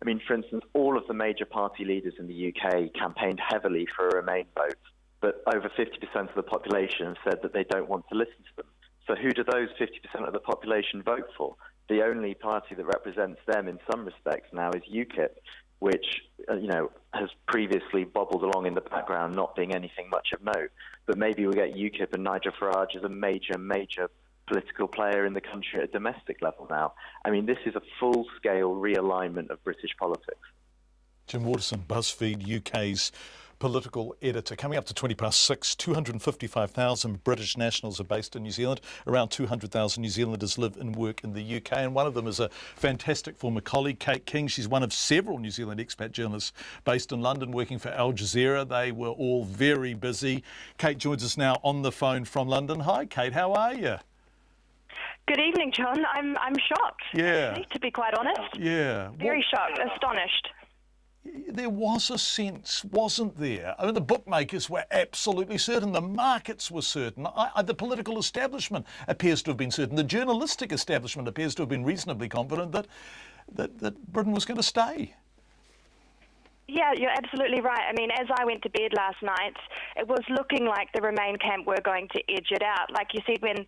I mean, for instance, all of the major party leaders in the UK campaigned heavily for a Remain vote, but over 50% of the population have said that they don't want to listen to them. So who do those 50% of the population vote for? The only party that represents them in some respects now is UKIP, which, has previously bobbled along in the background, not being anything much of note. But maybe we'll get UKIP and Nigel Farage as a major political player in the country at a domestic level now. I mean, this is a full-scale realignment of British politics. Jim Waterson, BuzzFeed UK's political editor. Coming up to 6:20, 255,000 British nationals are based in New Zealand. Around 200,000 New Zealanders live and work in the UK, and one of them is a fantastic former colleague, Kate King. She's one of several New Zealand expat journalists based in London working for Al Jazeera. They were all very busy. Kate joins us now on the phone from London. Hi, Kate. How are you? Good evening, John. I'm shocked. Yeah. Actually, to be quite honest. Yeah. Very shocked, astonished. There was a sense, wasn't there? I mean, the bookmakers were absolutely certain. The markets were certain. The political establishment appears to have been certain. The journalistic establishment appears to have been reasonably confident that Britain was going to stay. Yeah, you're absolutely right. I mean, as I went to bed last night, it was looking like the Remain camp were going to edge it out. Like you said, when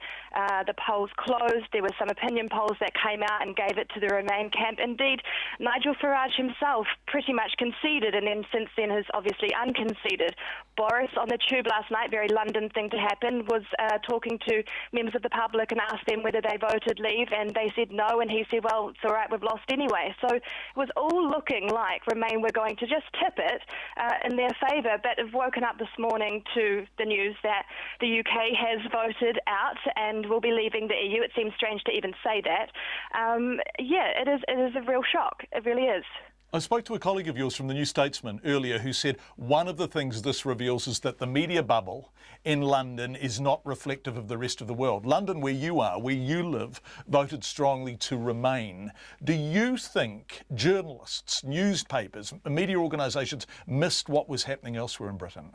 the polls closed, there were some opinion polls that came out and gave it to the Remain camp. Indeed, Nigel Farage himself pretty much conceded, and then since then has obviously unconceded. Boris on the tube last night, very London thing to happen, was talking to members of the public and asked them whether they voted Leave, and they said no, and he said, well, it's all right, we've lost anyway. So it was all looking like Remain were going to just tip it in their favour, but have woken up this morning to the news that the UK has voted out and will be leaving the EU. It seems strange to even say that. It is a real shock. It really is. I spoke to a colleague of yours from the New Statesman earlier who said one of the things this reveals is that the media bubble in London is not reflective of the rest of the world. London, where you are, where you live, voted strongly to Remain. Do you think journalists, newspapers, media organisations missed what was happening elsewhere in Britain?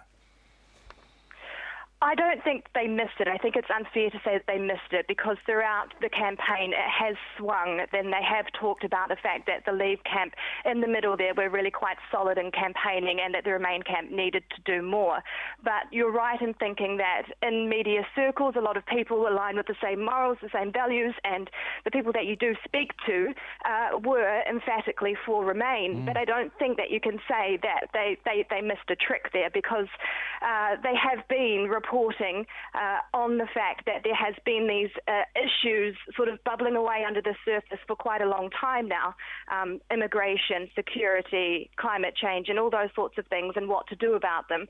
I don't think they missed it. I think it's unfair to say that they missed it because throughout the campaign it has swung. Then they have talked about the fact that the Leave camp in the middle there were really quite solid in campaigning and that the Remain camp needed to do more. But you're right in thinking that in media circles a lot of people align with the same morals, the same values, and the people that you do speak to were emphatically for Remain. But I don't think that you can say that they missed a trick there because they have been reporting on the fact that there has been these issues sort of bubbling away under the surface for quite a long time now. Immigration, security, climate change, and all those sorts of things and what to do about them.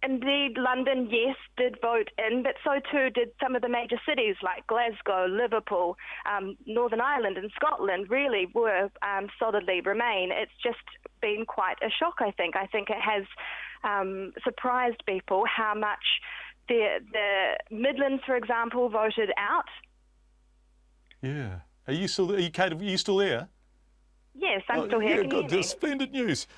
Indeed, London, yes, did vote in, but so too did some of the major cities like Glasgow, Liverpool, Northern Ireland and Scotland really were solidly Remain. It's just been quite a shock, I think. I think it has surprised people how much the Midlands, for example, voted out. Yeah. Are you still there? Yes, I'm still here. Yeah, Can you hear me? Splendid news.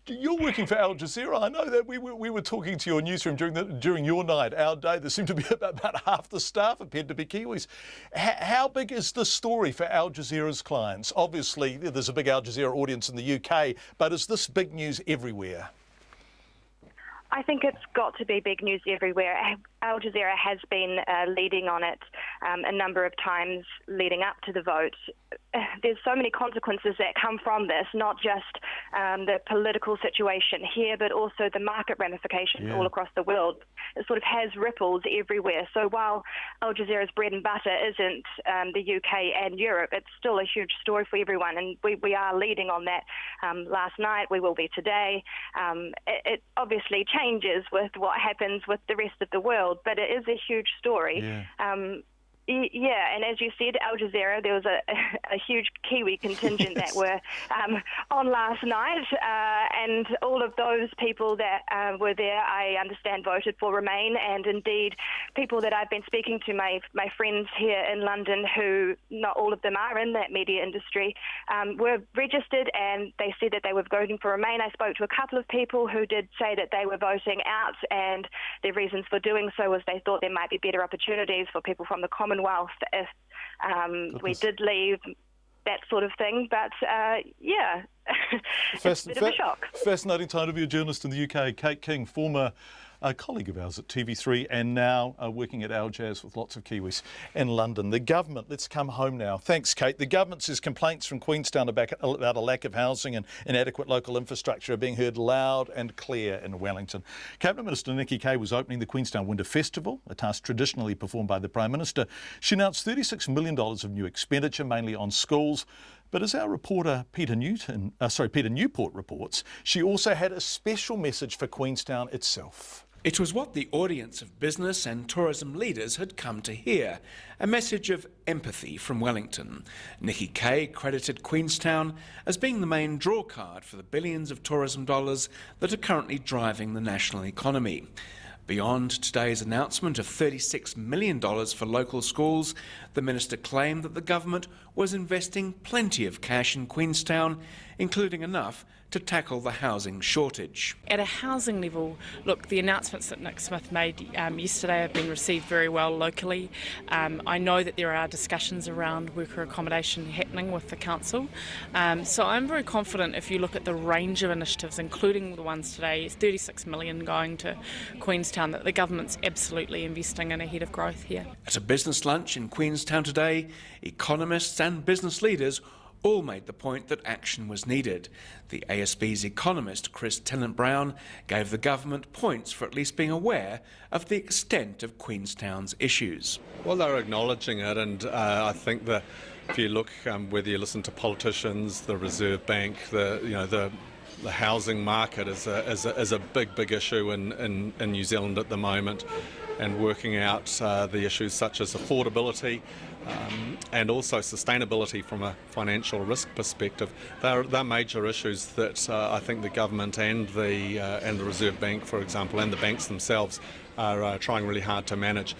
You're working for Al Jazeera. I know that we were talking to your newsroom during your night, our day. There seemed to be about half the staff appeared to be Kiwis. How big is the story for Al Jazeera's clients? Obviously, there's a big Al Jazeera audience in the UK, but is this big news everywhere? I think it's got to be big news everywhere. Al Jazeera has been leading on it a number of times leading up to the vote. There's so many consequences that come from this, not just the political situation here, but also the market ramifications all across the world. It sort of has ripples everywhere. So while Al Jazeera's bread and butter isn't the UK and Europe, it's still a huge story for everyone, and we are leading on that. Last night, we will be today. It obviously changes with what happens with the rest of the world, but it is a huge story. Yeah, and as you said, Al Jazeera, there was a huge Kiwi contingent that were on last night, and all of those people that were there, I understand, voted for Remain, and indeed people that I've been speaking to, my friends here in London, who not all of them are in that media industry, were registered, and they said that they were voting for Remain. I spoke to a couple of people who did say that they were voting out, and their reasons for doing so was they thought there might be better opportunities for people from the Commonwealth if we did leave, that sort of thing. But yeah, it's a bit of a shock. Fascinating time to be a journalist in the UK. Kate King, former colleague of ours at TV3 and now working at Al Jazz with lots of Kiwis in London. The government, let's come home now. Thanks, Kate. The government says complaints from Queenstown about a lack of housing and inadequate local infrastructure are being heard loud and clear in Wellington. Cabinet Minister Nikki Kaye was opening the Queenstown Winter Festival, a task traditionally performed by the Prime Minister. She announced $36 million of new expenditure, mainly on schools. But as our reporter Peter Newport reports, she also had a special message for Queenstown itself. It was what the audience of business and tourism leaders had come to hear, a message of empathy from Wellington. Nikki Kaye credited Queenstown as being the main drawcard for the billions of tourism dollars that are currently driving the national economy. Beyond today's announcement of $36 million for local schools, the minister claimed that the government was investing plenty of cash in Queenstown, including enough to tackle the housing shortage. At a housing level, look, the announcements that Nick Smith made yesterday have been received very well locally. I know that there are discussions around worker accommodation happening with the council. So I'm very confident if you look at the range of initiatives, including the ones today, $36 million going to Queenstown, that the government's absolutely investing in ahead of growth here. At a business lunch in Queenstown today, economists and business leaders all made the point that action was needed. The ASB's economist Chris Tennant-Brown gave the government points for at least being aware of the extent of Queenstown's issues. Well, they're acknowledging it, and I think that if you look, whether you listen to politicians, the Reserve Bank, the housing market is a big issue in New Zealand at the moment, and working out the issues such as affordability and also sustainability from a financial risk perspective. They're major issues that I think the government and the Reserve Bank, for example, and the banks themselves are trying really hard to manage.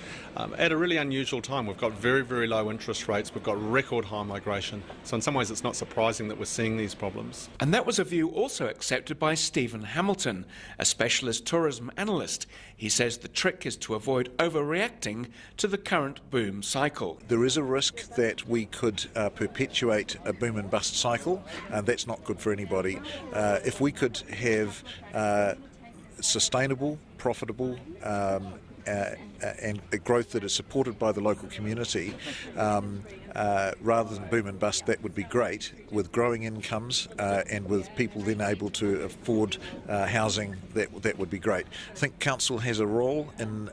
At a really unusual time, we've got very, very low interest rates, we've got record high migration, so in some ways it's not surprising that we're seeing these problems. And that was a view also accepted by Stephen Hamilton, a specialist tourism analyst. He says the trick is to avoid overreacting to the current boom cycle. There is a risk that we could perpetuate a boom and bust cycle, and that's not good for anybody. If we could have sustainable, profitable and a growth that is supported by the local community, rather than boom and bust, that would be great, with growing incomes and with people then able to afford housing. That would be great. I think council has a role in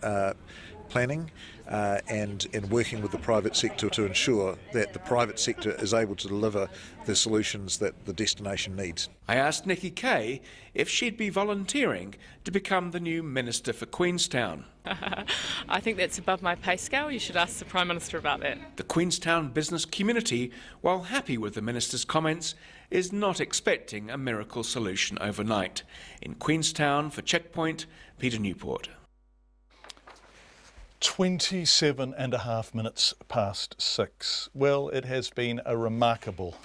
planning and in working with the private sector to ensure that the private sector is able to deliver the solutions that the destination needs. I asked Nikki Kaye if she'd be volunteering to become the new Minister for Queenstown. I think that's above my pay scale. You should ask the Prime Minister about that. The Queenstown business community, while happy with the Minister's comments, is not expecting a miracle solution overnight. In Queenstown, for Checkpoint, Peter Newport. 27 and a half minutes past 6. Well, it has been a remarkable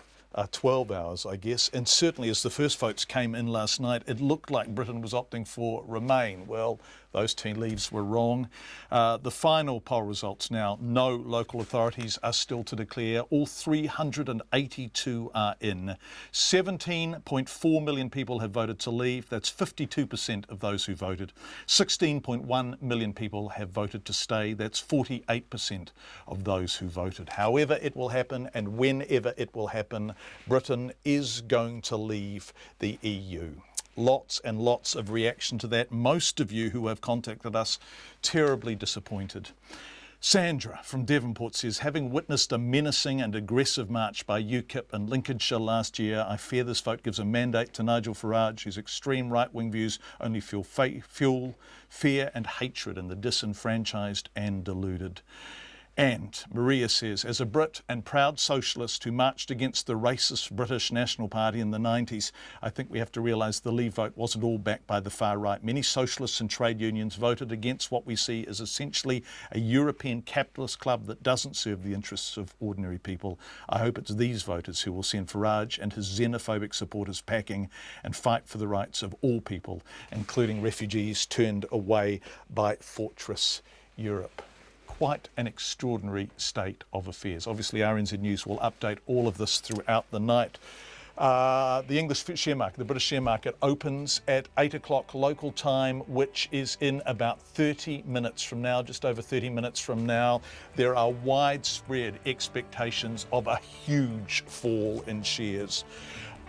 12 hours, I guess, and certainly as the first votes came in last night, it looked like Britain was opting for Remain. Well, those tea leaves were wrong. The final poll results now, no local authorities are still to declare. All 382 are in. 17.4 million people have voted to leave. That's 52% of those who voted. 16.1 million people have voted to stay. That's 48% of those who voted. However it will happen and whenever it will happen, Britain is going to leave the EU. Lots and lots of reaction to that. Most of you who have contacted us, terribly disappointed. Sandra from Devonport says, having witnessed a menacing and aggressive march by UKIP in Lincolnshire last year, I fear this vote gives a mandate to Nigel Farage, whose extreme right-wing views only fuel fear and hatred in the disenfranchised and deluded. And Maria says, as a Brit and proud socialist who marched against the racist British National Party in the 90s, I think we have to realise the Leave vote wasn't all backed by the far right. Many socialists and trade unions voted against what we see as essentially a European capitalist club that doesn't serve the interests of ordinary people. I hope it's these voters who will send Farage and his xenophobic supporters packing and fight for the rights of all people, including refugees turned away by Fortress Europe. Quite an extraordinary state of affairs. Obviously, RNZ News will update all of this throughout the night. The English share market, the British share market, opens at 8 o'clock local time, which is in about 30 minutes from now, just over 30 minutes from now. There are widespread expectations of a huge fall in shares.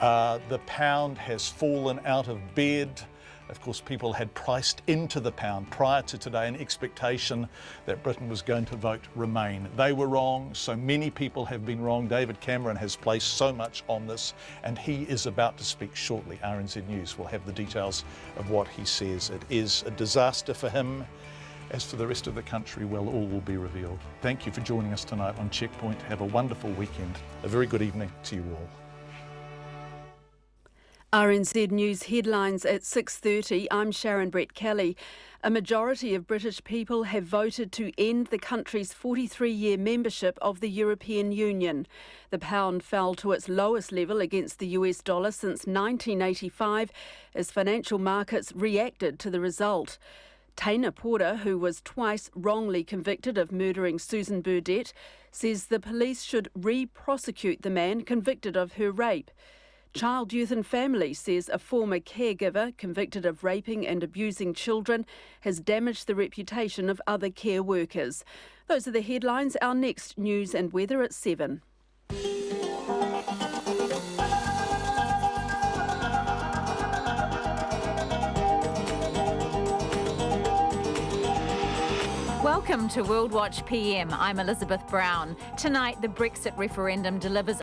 The pound has fallen out of bed. Of course, people had priced into the pound prior to today an expectation that Britain was going to vote Remain. They were wrong. So many people have been wrong. David Cameron has placed so much on this, and he is about to speak shortly. RNZ News will have the details of what he says. It is a disaster for him. As for the rest of the country, well, all will be revealed. Thank you for joining us tonight on Checkpoint. Have a wonderful weekend. A very good evening to you all. RNZ News headlines at 6:30. I'm Sharon Brett Kelly. A majority of British people have voted to end the country's 43-year membership of the European Union. The pound fell to its lowest level against the US dollar since 1985 as financial markets reacted to the result. Taina Porter, who was twice wrongly convicted of murdering Susan Burdett, says the police should re-prosecute the man convicted of her rape. Child, Youth and Family says a former caregiver convicted of raping and abusing children has damaged the reputation of other care workers. Those are the headlines. Our next news and weather at 7. Welcome to World Watch PM. I'm Elizabeth Brown. Tonight, the Brexit referendum delivers